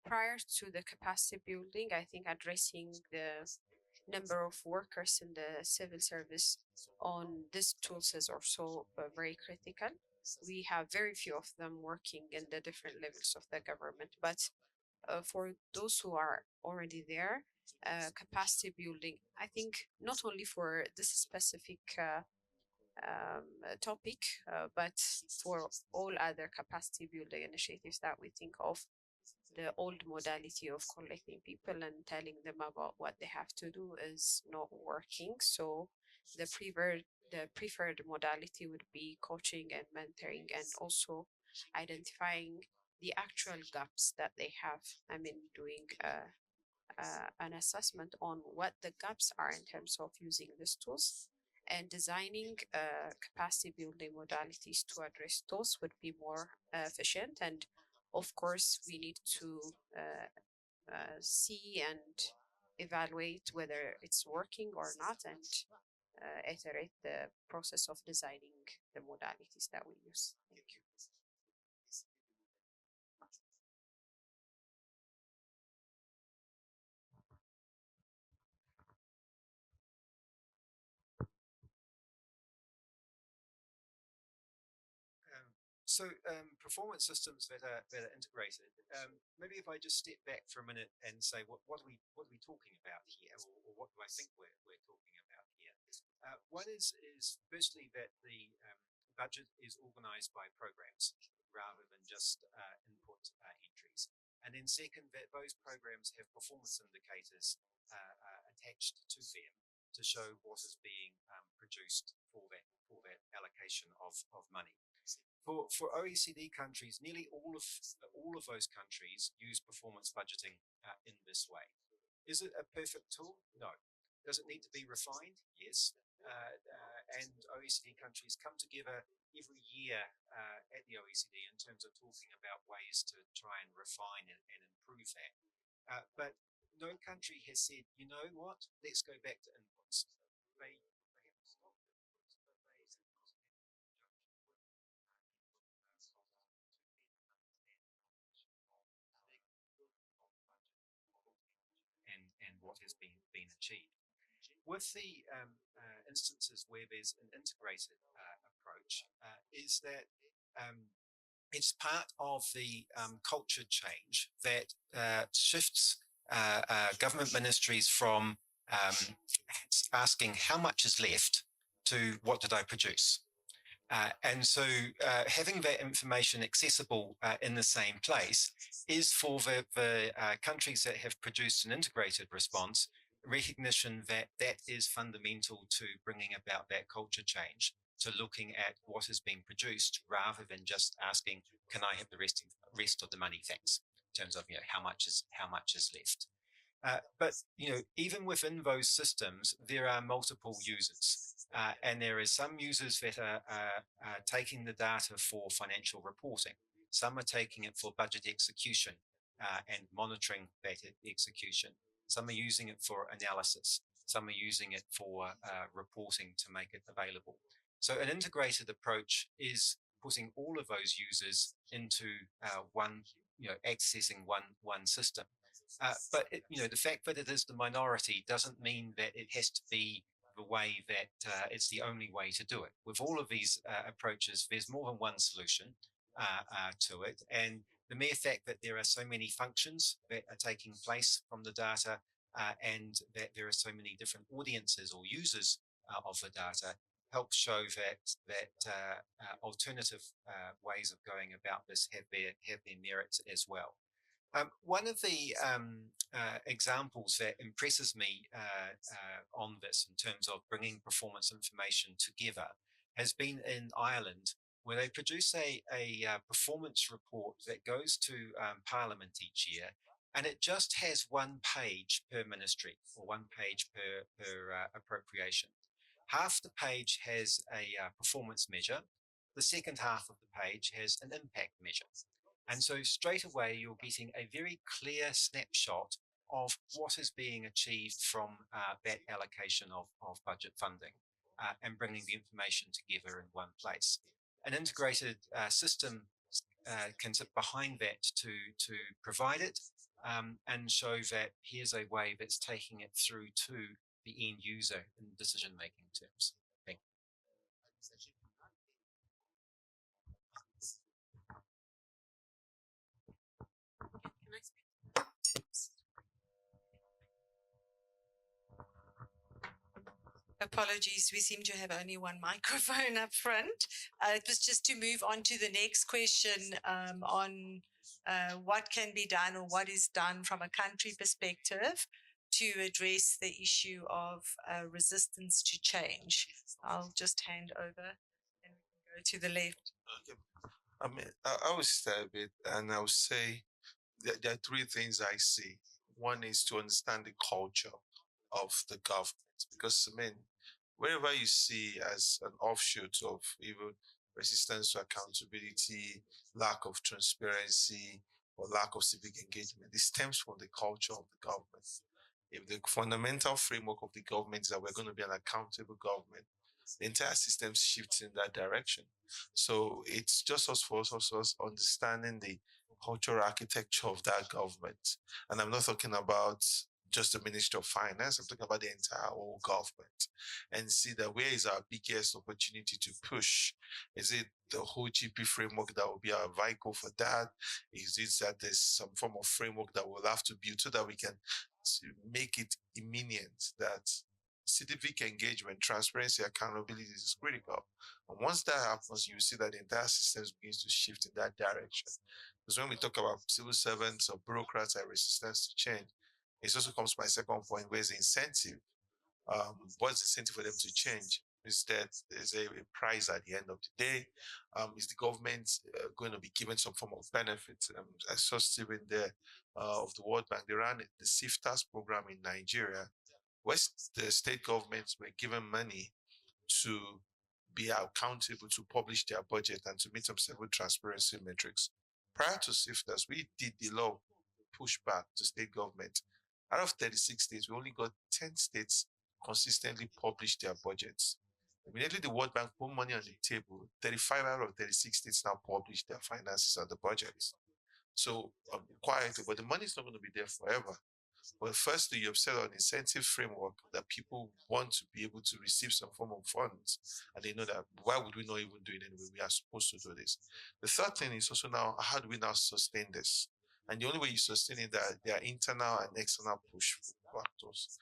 prior to the capacity building, I think addressing the number of workers in the civil service on these tools is also very critical. We have very few of them working in the different levels of the government, but for those who are already there, capacity building, I think not only for this specific topic, but for all other capacity building initiatives that we think of, the old modality of collecting people and telling them about what they have to do is not working. So the preferred modality would be coaching and mentoring, and also identifying the actual gaps that they have. I mean, doing an assessment on what the gaps are in terms of using these tools, and designing capacity building modalities to address those would be more efficient. And of course, we need to see and evaluate whether it's working or not, and iterate the process of designing the modalities that we use. Thank you. Performance systems that are integrated. Maybe if I just step back for a minute and say what are we talking about here, or what do I think we're talking about here? One is firstly that the budget is organised by programs rather than just input entries, and then second that those programs have performance indicators attached to them to show what is being produced for that allocation of money. For OECD countries, nearly all of those countries use performance budgeting in this way. Is it a perfect tool? No. Does it need to be refined? Yes. And OECD countries come together every year at the OECD in terms of talking about ways to try and refine and improve that. But no country has said, you know what, let's go back to inputs. They have stopped inputs, but they and what has been achieved. With the instances where there's an integrated approach, is that it's part of the culture change that shifts government ministries from asking how much is left to what did I produce. And so having that information accessible in the same place is for the countries that have produced an integrated response, recognition that that is fundamental to bringing about that culture change, to looking at what is being produced rather than just asking, can I have the rest of the money, thanks, in terms of how much is left. But even within those systems, there are multiple users. And there are some users that are taking the data for financial reporting. Some are taking it for budget execution and monitoring that execution. Some are using it for analysis. Some are using it for reporting to make it available. So an integrated approach is putting all of those users into one, accessing one system. But the fact that it is the minority doesn't mean that it has to be the way that it's the only way to do it. With all of these approaches, there's more than one solution to it. And the mere fact that there are so many functions that are taking place from the data and that there are so many different audiences or users of the data helps show that alternative ways of going about this have their merits as well. One of the examples that impresses me on this in terms of bringing performance information together has been in Ireland, where they produce a performance report that goes to Parliament each year, and it just has one page per ministry or one page per appropriation. Half the page has a performance measure. The second half of the page has an impact measure. And so straight away, you're getting a very clear snapshot of what is being achieved from that allocation of budget funding and bringing the information together in one place. An integrated system can sit behind that to provide it and show that here's a way that's taking it through to the end user in decision-making terms. Thank you. Apologies, we seem to have only one microphone up front. It was just to move on to the next question on what can be done or what is done from a country perspective to address the issue of resistance to change. I'll just hand over and we can go to the left. Okay. I mean, I would start a bit and I would say that there are three things I see. One is to understand the culture of the government, because I mean, wherever you see as an offshoot of even resistance to accountability, lack of transparency, or lack of civic engagement, this stems from the culture of the government. If the fundamental framework of the government is that we're going to be an accountable government, the entire system shifts in that direction. So it's just us for us understanding the cultural architecture of that government. And I'm not talking about just the Ministry of Finance, I'm talking about the entire whole government, and see that where is our biggest opportunity to push? Is it the whole GP framework that will be our vehicle for that? Is it that there's some form of framework that we'll have to build so that we can make it imminent that civic engagement, transparency, accountability is critical. And once that happens, you see that the entire system begins to shift in that direction. Because when we talk about civil servants or bureaucrats and resistance to change, it also comes to my second point, where is the incentive? What's the incentive for them to change? Is that there's a prize at the end of the day? Is the government going to be given some form of benefit? I saw Stephen there of the World Bank. They ran the SIFTAS program in Nigeria, where the state governments were given money to be accountable, to publish their budget, and to meet some several transparency metrics. Prior to SIFTAS, we did the law pushback to state government. Out of 36 states, we only got 10 states consistently published their budgets. Immediately, the World Bank put money on the table. 35 out of 36 states now publish their finances and the budgets. So, quietly, but the money is not going to be there forever. But firstly, you've set an incentive framework that people want to be able to receive some form of funds. And they know that why would we not even do it anyway? We are supposed to do this. The third thing is also now, how do we now sustain this? And the only way you sustain it, that there are internal and external push factors.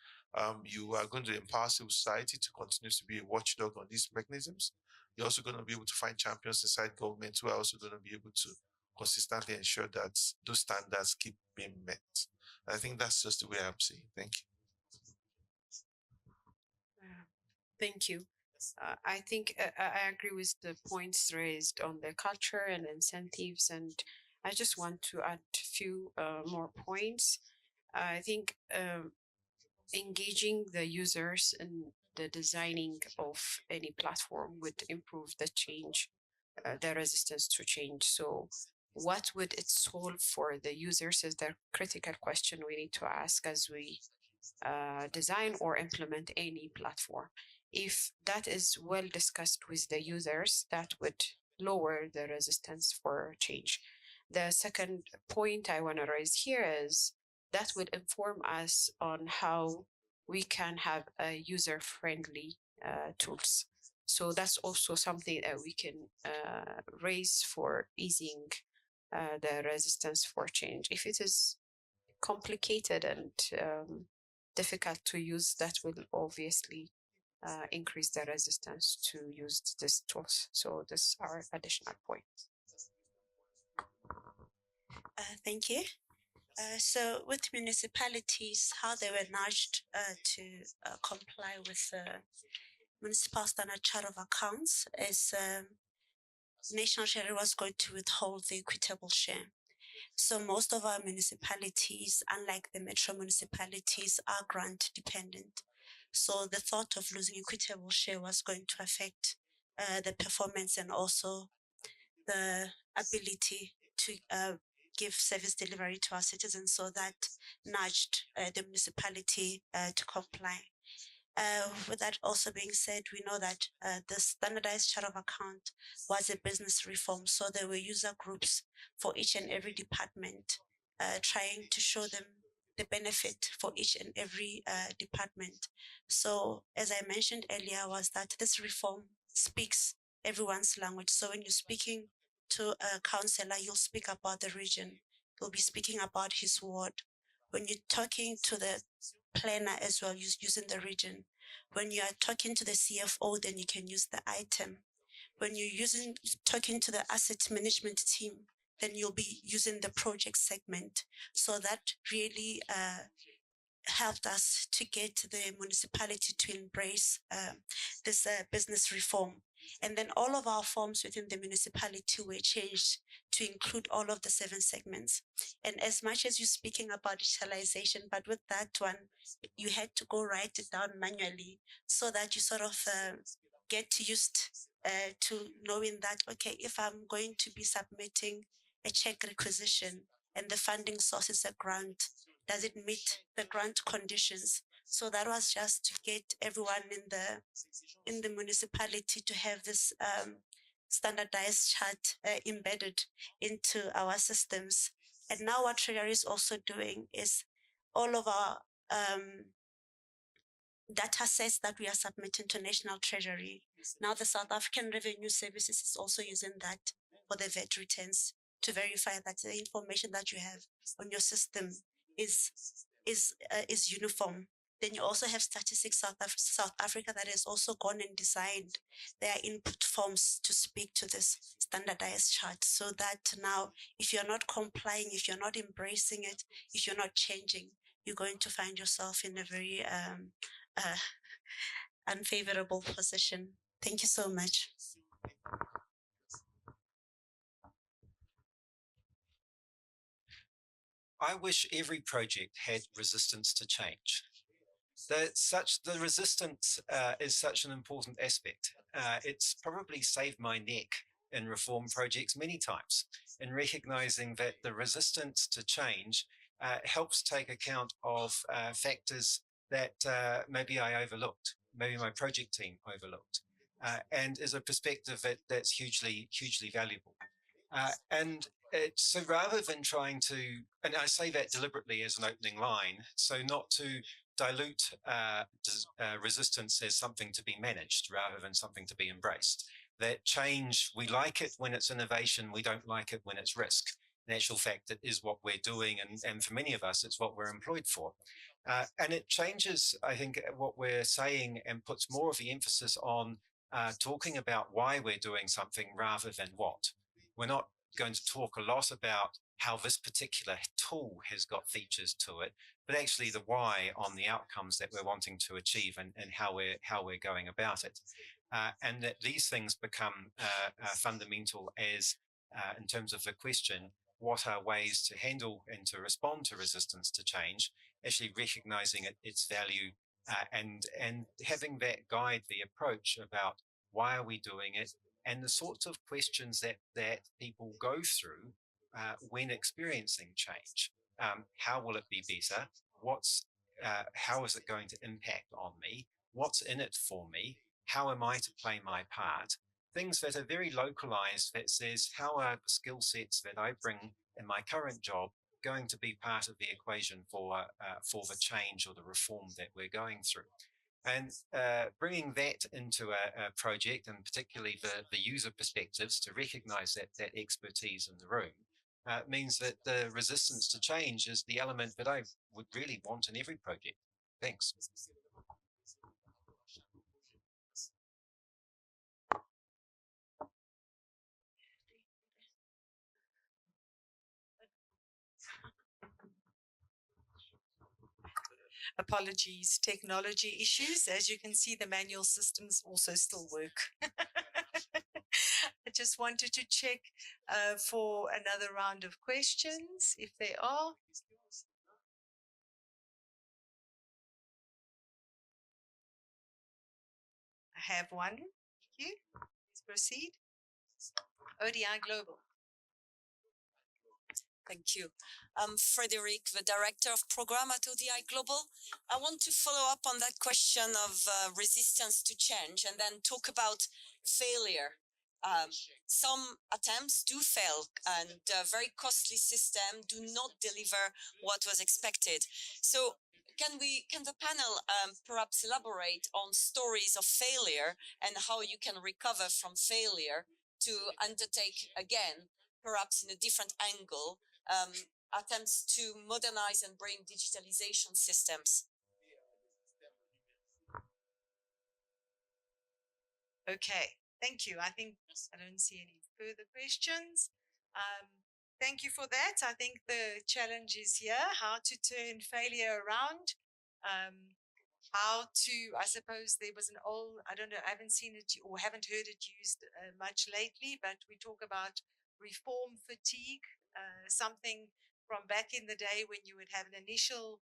You are going to empower civil society to continue to be a watchdog on these mechanisms. You're also going to be able to find champions inside government who are also going to be able to consistently ensure that those standards keep being met. I think that's just the way I'm seeing. Thank you. Thank you. I think I agree with the points raised on the culture and incentives, and I just want to add a few more points. I think engaging the users in the designing of any platform would improve the change, the resistance to change. So, what would it solve for the users is the critical question we need to ask as we design or implement any platform. If that is well discussed with the users, that would lower the resistance for change. The second point I want to raise here is that would inform us on how we can have a user-friendly tools. So that's also something that we can raise for easing the resistance for change. If it is complicated and difficult to use, that will obviously increase the resistance to use these tools. So this are additional points. Thank you. So with municipalities, how they were nudged to comply with the Municipal Standard Chart of Accounts is National Treasury was going to withhold the equitable share. So most of our municipalities, unlike the metro municipalities, are grant dependent. So the thought of losing equitable share was going to affect the performance and also the ability to give service delivery to our citizens. So that nudged the municipality to comply. With that also being said, we know that the standardized chart of account was a business reform. So there were user groups for each and every department, trying to show them the benefit for each and every department. So as I mentioned earlier, was that this reform speaks everyone's language. So when you're speaking to a councillor, you'll speak about the region. You'll be speaking about his ward. When you're talking to the planner as well, using the region. When you are talking to the CFO, then you can use the item. When you're talking to the asset management team, then you'll be using the project segment. So that really helped us to get the municipality to embrace this business reform. And then all of our forms within the municipality were changed to include all of the 7 segments. And as much as you're speaking about digitalization, but with that one, you had to go write it down manually so that you sort of get used to knowing that, okay, if I'm going to be submitting a check requisition and the funding source is a grant, does it meet the grant conditions? So that was just to get everyone in the municipality to have this standardized chart embedded into our systems. And now what Treasury is also doing is all of our data sets that we are submitting to National Treasury. Now the South African Revenue Services is also using that for the VAT returns to verify that the information that you have on your system is uniform. Then you also have Statistics South Africa that has also gone and designed their input forms to speak to this standardized chart, so that now if you're not complying, if you're not embracing it, if you're not changing, you're going to find yourself in a very unfavorable position. Thank you so much. I wish every project had resistance to change. The resistance is such an important aspect. It's probably saved my neck in reform projects many times, in recognizing that the resistance to change helps take account of factors that maybe I overlooked, maybe my project team overlooked, and is a perspective that's hugely valuable. So rather than trying to, and I say that deliberately as an opening line, so not to dilute resistance as something to be managed rather than something to be embraced. That change, we like it when it's innovation, we don't like it when it's risk. In actual fact, it is what we're doing, and for many of us, it's what we're employed for. And it changes, I think, what we're saying and puts more of the emphasis on talking about why we're doing something rather than what. We're not going to talk a lot about how this particular tool has got features to it, but actually the why on the outcomes that we're wanting to achieve and how we're going about it. And that these things become fundamental as in terms of the question, what are ways to handle and to respond to resistance to change, actually recognizing its value and having that guide the approach about why are we doing it, and the sorts of questions that people go through when experiencing change. How will it be better? How is it going to impact on me? What's in it for me? How am I to play my part? Things that are very localized, that says, how are the skill sets that I bring in my current job going to be part of the equation for the change or the reform that we're going through? And bringing that into a project, and particularly the user perspectives, to recognize that expertise in the room, means that the resistance to change is the element that I would really want in every project. Thanks. Apologies, technology issues. As you can see, the manual systems also still work. I just wanted to check for another round of questions, if there are. I have one. Thank you. Please proceed. ODI Global. Thank you. I'm Frederic, the Director of Program at ODI Global. I want to follow up on that question of resistance to change and then talk about failure. Some attempts do fail, and very costly systems do not deliver what was expected. So can the panel perhaps elaborate on stories of failure and how you can recover from failure to undertake again, perhaps in a different angle, attempts to modernize and bring digitalization systems? Okay, thank you. I think I don't see any further questions. Thank you for that. I think the challenge is here, how to turn failure around. how to, I suppose there was an old, I don't know, I haven't seen it or haven't heard it used much lately, but we talk about reform fatigue, something from back in the day when you would have an initial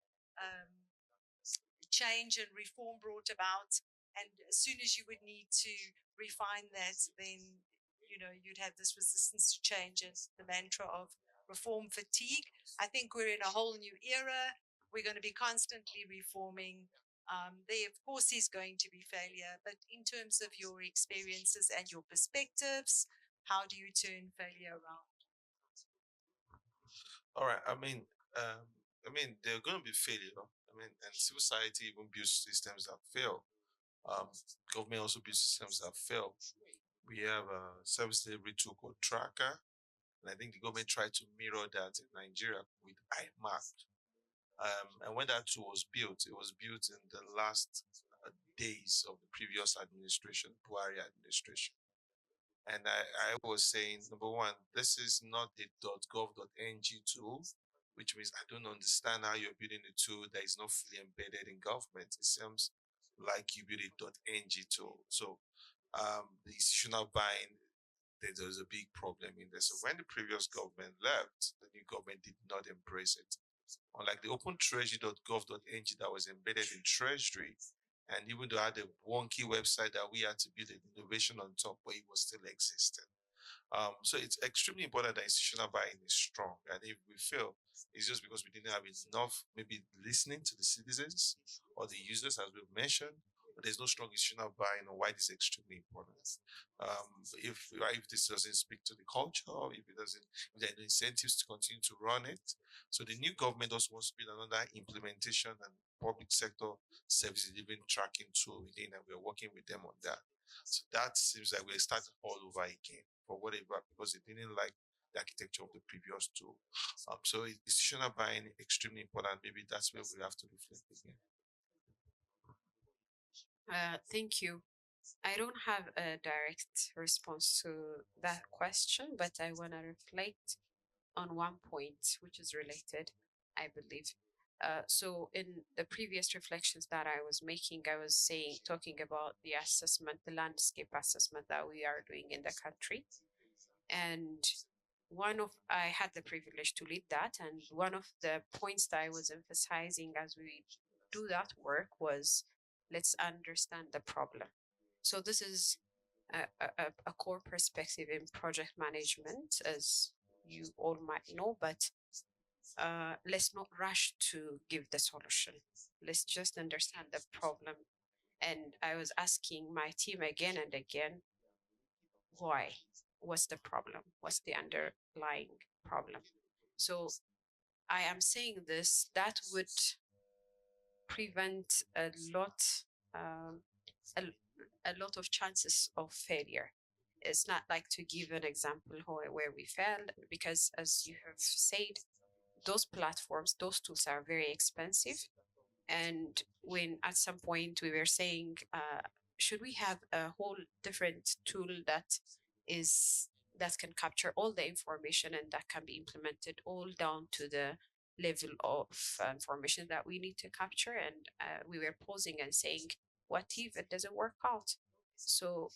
change and reform brought about, and as soon as you would need to refine that, then you'd have this resistance to change and the mantra of reform fatigue. I think we're in a whole new era. We're going to be constantly reforming. There, of course, is going to be failure, but in terms of your experiences and your perspectives, how do you turn failure around? All right. There are going to be failure. And civil society even builds systems that fail. Government also builds systems that fail. We have a service delivery tool called Tracker, and I think the government tried to mirror that in Nigeria with IMAP. And when that tool was built, it was built in the last days of the previous administration, Buhari administration. And I was saying, number one, this is not a .gov.ng tool, which means I don't understand how you're building a tool that is not fully embedded in government. It seems like you build a .ng tool. So the institutional buying, there was a big problem in there. So when the previous government left, the new government did not embrace it. Unlike the open treasury.gov.ng that was embedded in Treasury, and even though I had a wonky website that we had to build an innovation on top, but it was still existing. So it's extremely important that institutional buying is strong. And if we fail, it's just because we didn't have enough, maybe listening to the citizens or the users, as we've mentioned. But there's no strong institutional buying on why this is extremely important. If this doesn't speak to the culture, if there are no incentives to continue to run it. So the new government also wants to build another implementation and public sector service delivery tracking tool within, and we're working with them on that. So that seems like we're starting all over again for whatever, because they didn't like the architecture of the previous tool. So institutional buying is extremely important. Maybe that's where we have to reflect again. Thank you. I don't have a direct response to that question, but I want to reflect on one point which is related, I believe. So in the previous reflections that I was making, I was talking about the assessment, the landscape assessment that we are doing in the country. And I had the privilege to lead that. And one of the points that I was emphasizing as we do that work was, let's understand the problem. So this is a core perspective in project management, as you all might know, but let's not rush to give the solution. Let's just understand the problem. And I was asking my team again and again, why? What's the problem? What's the underlying problem? So I am saying this, that would prevent um, a lot of chances of failure. It's not like to give an example where we failed, because as you have said, those platforms, those tools are very expensive. And when at some point we were saying, should we have a whole different tool that can capture all the information and that can be implemented all down to the level of information that we need to capture? And we were pausing and saying, what if it doesn't work out? So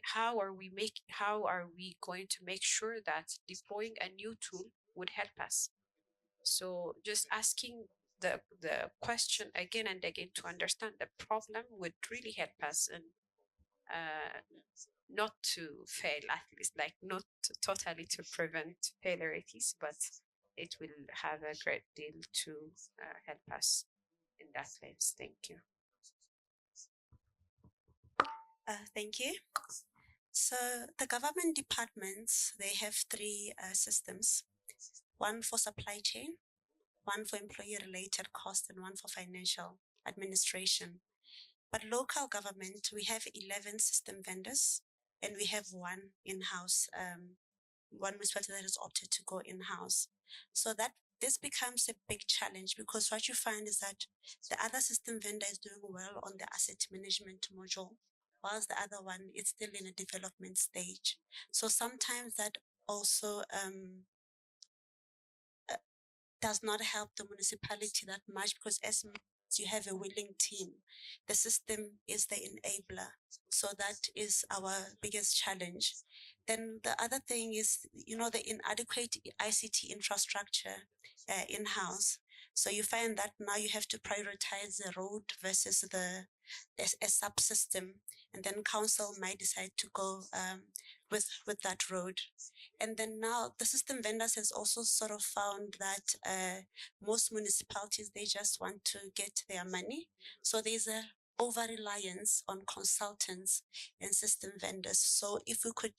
how are we going to make sure that deploying a new tool would help us? So just asking the question again and again to understand the problem would really help us, and not to fail, at least, like not totally to prevent failurities, but it will have a great deal to help us in that sense. Thank you. Thank you. So the government departments, they have three systems: one for supply chain, one for employee-related cost, and one for financial administration. But local government, we have 11 system vendors, and we have one in-house, one municipality that has opted to go in-house. So that this becomes a big challenge, because what you find is that the other system vendor is doing well on the asset management module, whilst the other one is still in a development stage. So sometimes that also does not help the municipality that much, because as you have a willing team. The system is the enabler. So that is our biggest challenge. Then the other thing is, the inadequate ICT infrastructure in-house. So you find that now you have to prioritize the road versus a subsystem, and then council might decide to go with that road. And then now the system vendors has also sort of found that most municipalities, they just want to get their money. So there's a over reliance on consultants and system vendors. So if we could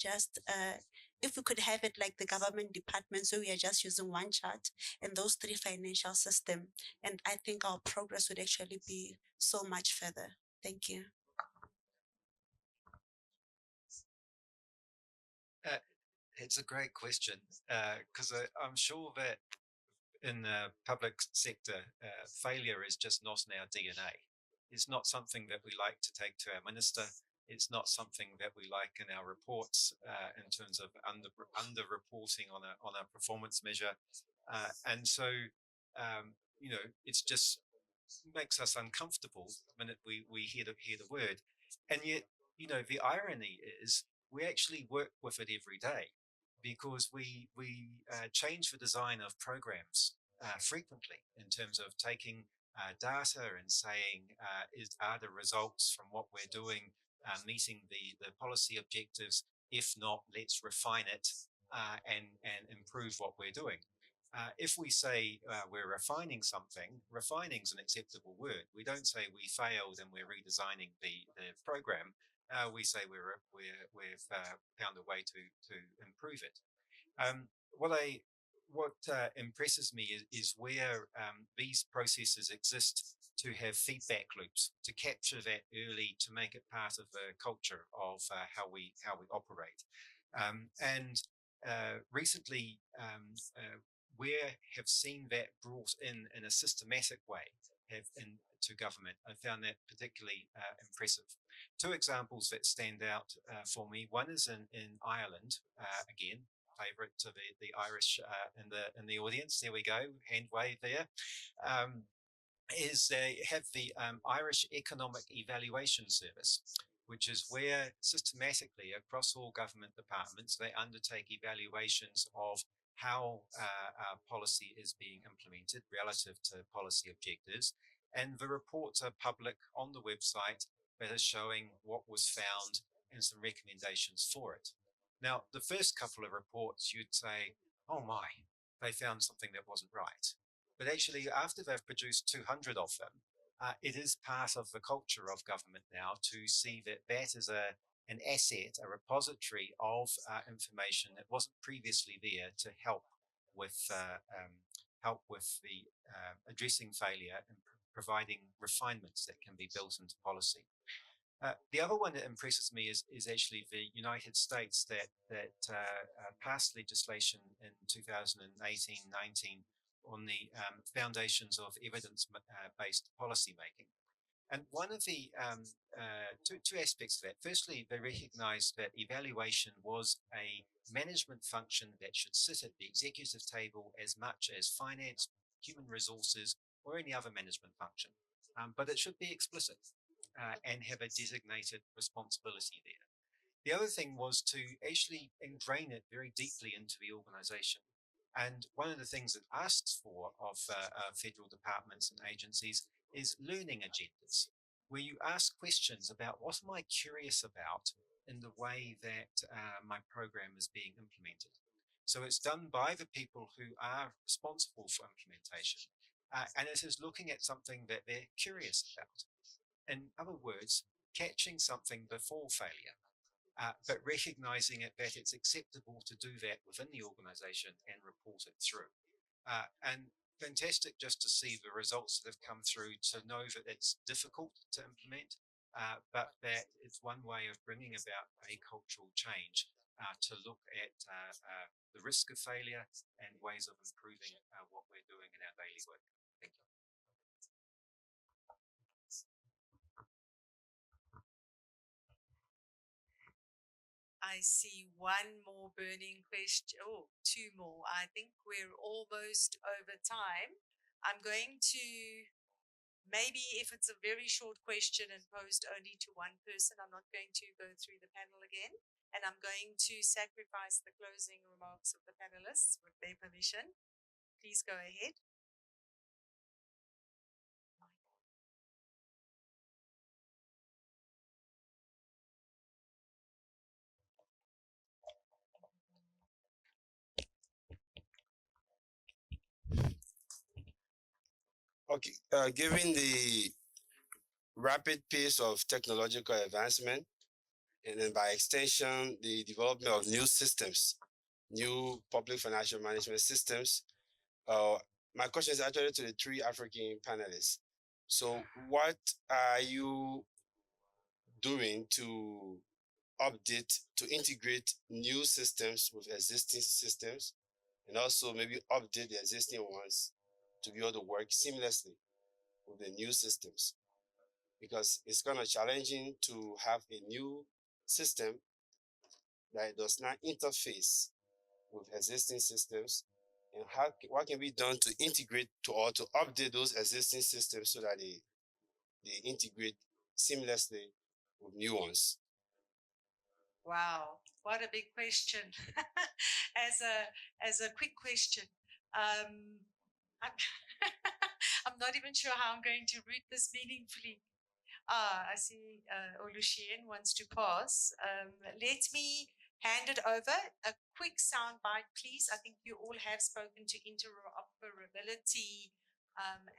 have it like the government department, so we are just using one chart and those three financial system, and I think our progress would actually be so much further. Thank you. It's a great question because I'm sure that in the public sector, failure is just not in our DNA. It's not something that we like to take to our minister. It's not something that we like in our reports in terms of under-reporting on a performance measure. And so, it's just makes us uncomfortable the minute we hear the word. And yet, the irony is we actually work with it every day because we change the design of programs frequently in terms of taking data and saying, are the results from what we're doing meeting the policy objectives? If not, let's refine it and improve what we're doing. If we say we're refining something, refining is an acceptable word. We don't say we failed and we're redesigning the program. We say we've found a way to improve it. What impresses me is where these processes exist to have feedback loops, to capture that early, to make it part of the culture of how we operate. And recently, we have seen that brought in a systematic way to government. I found that particularly impressive. Two examples that stand out for me. One is in Ireland, again, favourite to the Irish in the audience. There we go, hand wave there. Is they have the Irish Economic Evaluation Service, which is where systematically across all government departments, they undertake evaluations of how our policy is being implemented relative to policy objectives. And the reports are public on the website that are showing what was found and some recommendations for it. Now, the first couple of reports, you'd say, oh my, they found something that wasn't right. But actually, after they've produced 200 of them, it is part of the culture of government now to see that that is an asset, a repository of information that wasn't previously there to help with the addressing failure and providing refinements that can be built into policy. The other one that impresses me is actually the United States that passed legislation in 2018-19 on the foundations of evidence-based policymaking. And one of the two aspects of that, firstly, they recognized that evaluation was a management function that should sit at the executive table as much as finance, human resources, or any other management function. But it should be explicit and have a designated responsibility there. The other thing was to actually ingrain it very deeply into the organization. And one of the things it asks for of federal departments and agencies is learning agendas, where you ask questions about what am I curious about in the way that my program is being implemented. So it's done by the people who are responsible for implementation, and it is looking at something that they're curious about. In other words, catching something before failure. But recognizing that it's acceptable to do that within the organization and report it through. And fantastic just to see the results that have come through, to know that it's difficult to implement, but that it's one way of bringing about a cultural change to look at the risk of failure and ways of improving what we're doing in our daily work. Thank you. I see one more burning question. Oh, two more. I think we're almost over time. I'm going to Maybe if it's a very short question and posed only to one person, I'm not going to go through the panel again. And I'm going to sacrifice the closing remarks of the panelists with their permission. Please go ahead. Okay, given the rapid pace of technological advancement, and then by extension, the development of new systems, new public financial management systems, my question is actually to the three African panelists. So, what are you doing to update, to integrate new systems with existing systems, and also maybe update the existing ones to be able to work seamlessly with the new systems? Because it's kind of challenging to have a new system that does not interface with existing systems, and what can be done to integrate to or to update those existing systems so that they integrate seamlessly with new ones. Wow, what a big question. as a quick question, I'm, I'm not even sure how I'm going to root this meaningfully. I see Olushien wants to pass. Let me hand it over. A quick sound bite, please. I think you all have spoken to interoperability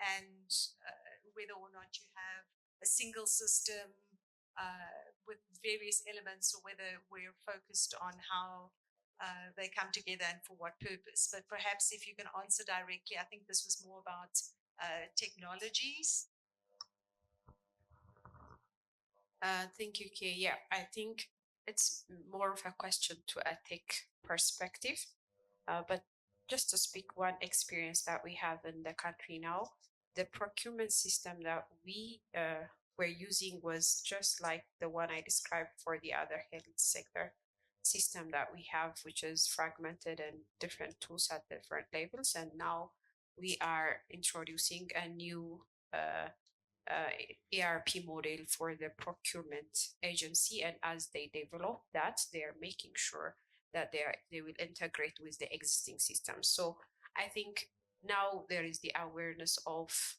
and whether or not you have a single system with various elements, or whether we're focused on how they come together and for what purpose. But perhaps if you can answer directly, I think this was more about technologies. Thank you, Kay. Yeah, I think it's more of a question to a tech perspective. But just to speak one experience that we have in the country now, the procurement system that we were using was just like the one I described for the other health sector system that we have, which is fragmented and different tools at different levels. And now we are introducing a new ERP model for the procurement agency, and as they develop that, they are making sure that they will integrate with the existing systems. So I think now there is the awareness of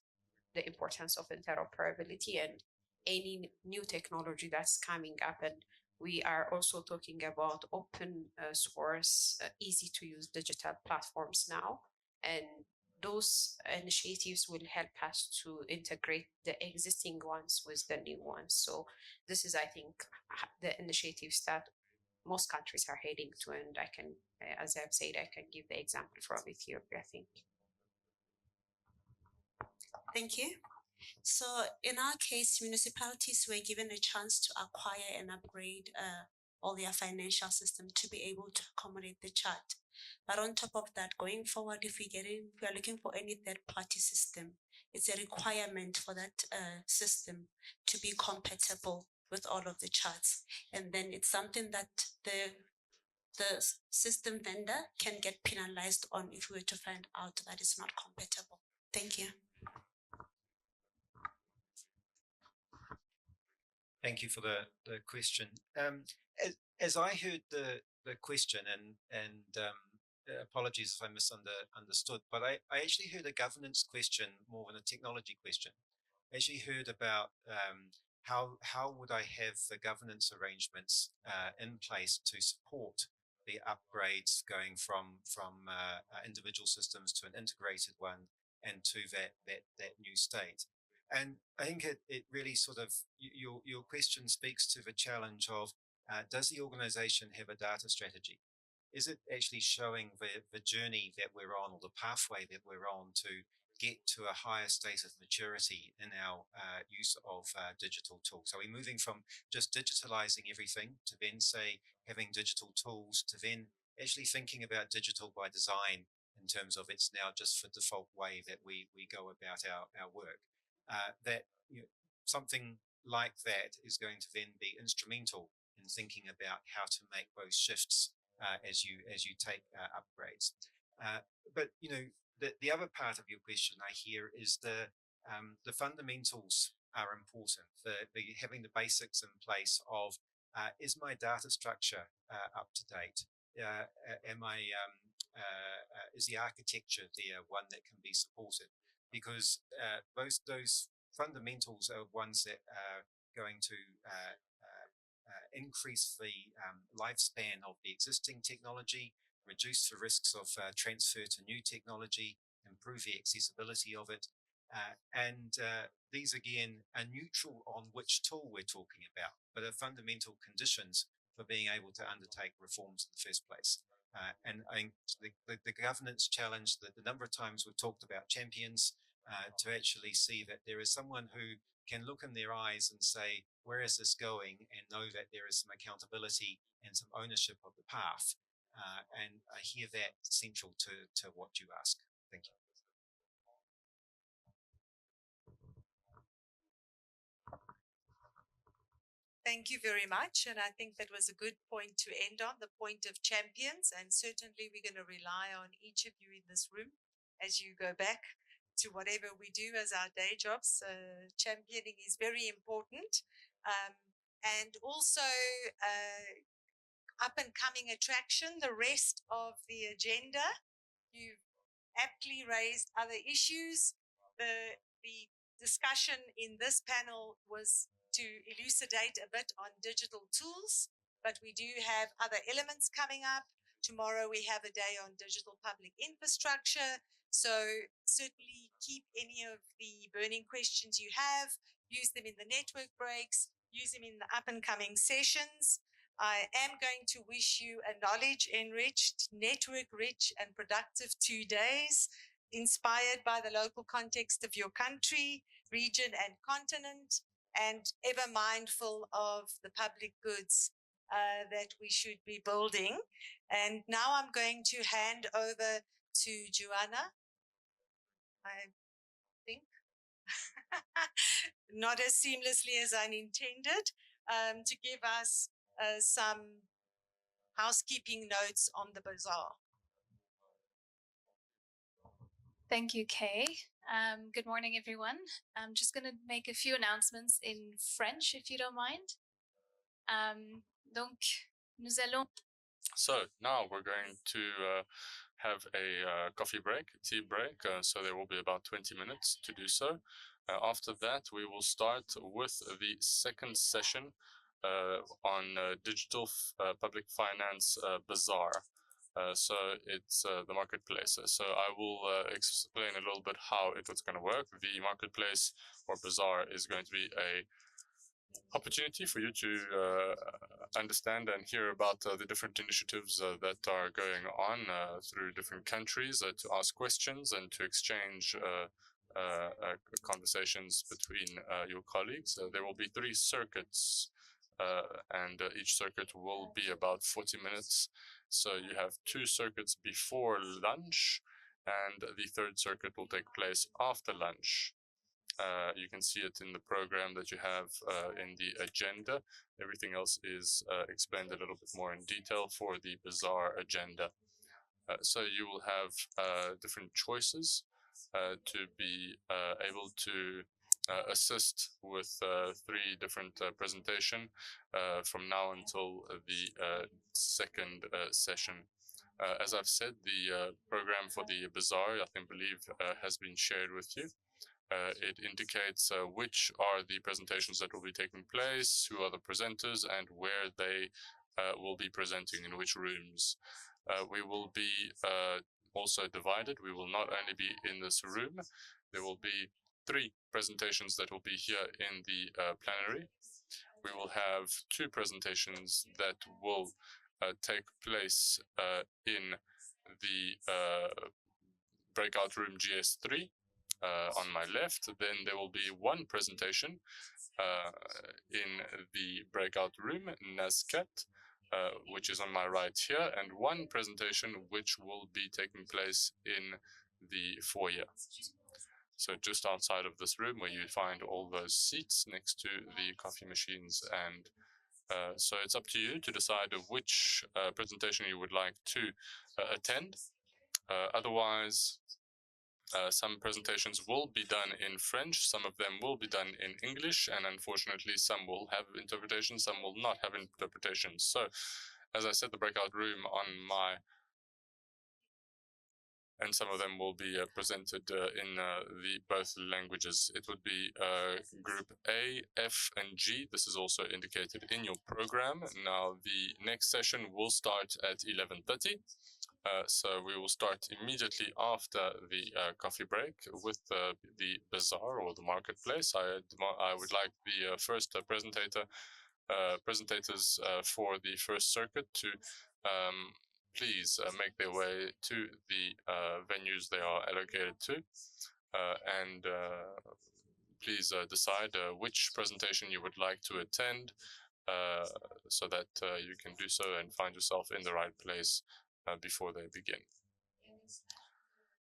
the importance of interoperability and any new technology that's coming up, and we are also talking about open source, easy to use digital platforms now, and those initiatives will help us to integrate the existing ones with the new ones. So this is, I think, the initiatives that most countries are heading to. And I can, as I've said, I can give the example from Ethiopia, I think. Thank you. So in our case, municipalities were given a chance to acquire and upgrade all their financial system to be able to accommodate the chart. But on top of that, going forward, if we are looking for any third-party system, it's a requirement for that system to be compatible with all of the charts. And then it's something that the system vendor can get penalized on if we were to find out that it's not compatible. Thank you. Thank you for the question. As I heard the question, and apologies if I misunderstood, but I actually heard a governance question more than a technology question. I actually heard about how would I have the governance arrangements in place to support the upgrades going from individual systems to an integrated one and to that new state. And I think it really sort of, your question speaks to the challenge of, does the organization have a data strategy? Is it actually showing the journey that we're on, or the pathway that we're on to get to a higher state of maturity in our use of digital tools? Are we moving from just digitalizing everything to then say having digital tools to then actually thinking about digital by design in terms of it's now just the default way that we go about our work? That something like that is going to then be instrumental in thinking about how to make those shifts as you take upgrades. But the other part of your question I hear is the fundamentals are important. Having the basics in place of is my data structure up to date? Is the architecture there one that can be supported? Because those fundamentals are ones that are going to increase the lifespan of the existing technology, reduce the risks of transfer to new technology, improve the accessibility of it. These again are neutral on which tool we're talking about, but are fundamental conditions for being able to undertake reforms in the first place. And I think the governance challenge, that the number of times we've talked about champions, to actually see that there is someone who can look in their eyes and say, where is this going? And know that there is some accountability and some ownership of the path. And I hear that central to what you ask. Thank you. Thank you very much. And I think that was a good point to end on, the point of champions. And certainly we're going to rely on each of you in this room as you go back to whatever we do as our day jobs. Championing is very important. And also up and coming attraction, the rest of the agenda. You've aptly raised other issues. The discussion in this panel was to elucidate a bit on digital tools, but we do have other elements coming up. Tomorrow we have a day on digital public infrastructure. So certainly keep any of the burning questions you have, use them in the network breaks, use them in the up and coming sessions. I am going to wish you a knowledge-enriched, network-rich and productive 2 days, inspired by the local context of your country, region and continent, and ever mindful of the public goods that we should be building. And now I'm going to hand over to Joanna, I think, not as seamlessly as I intended, to give us some housekeeping notes on the bazaar. Thank you, Kay. Good morning, everyone. I'm just going to make a few announcements in French, if you don't mind. Donc, nous allons... So now we're going to have a coffee break, a tea break. So there will be about 20 minutes to do so. After that, we will start with the second session on digital public finance bazaar. So it's the marketplace. So I will explain a little bit how it's going to work. The marketplace or bazaar is going to be a opportunity for you to understand and hear about the different initiatives that are going on through different countries, to ask questions and to exchange conversations between your colleagues. There will be 3 circuits, and each circuit will be about 40 minutes. So you have 2 circuits before lunch, and the 3rd circuit will take place after lunch. You can see it in the program that you have in the agenda. Everything else is explained a little bit more in detail for the bazaar agenda. So you will have different choices to be able to assist with 3 different presentations from now until the second session. As I've said, the program for the bazaar, I believe, has been shared with you. It indicates which are the presentations that will be taking place, who are the presenters, and where they will be presenting, in which rooms. We will be also divided. We will not only be in this room. There will be 3 presentations that will be here in the plenary. We will have 2 presentations that will take place in the breakout room GS3 on my left. Then there will be 1 presentation in the breakout room, NASCAT, which is on my right here, and 1 presentation which will be taking place in the foyer. So just outside of this room where you find all those seats next to the coffee machines. And so it's up to you to decide of which presentation you would like to attend. Otherwise, Some presentations will be done in French, some of them will be done in English, and unfortunately some will have interpretation, some will not have interpretation. So, as I said, the breakout room on my and some of them will be presented in the both languages. It would be group A, F, and G. This is also indicated in your program. Now, the next session will start at 11:30. So we will start immediately after the coffee break with the bazaar or the marketplace. I would like the first presentators for the first circuit to please make their way to the venues they are allocated to, and please decide which presentation you would like to attend, so that you can do so and find yourself in the right place before they begin.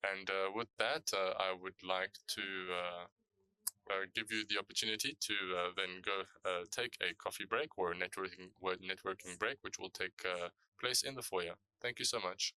And with that, I would like to give you the opportunity to then go take a coffee break or a networking break, which will take place in the foyer. Thank you so much.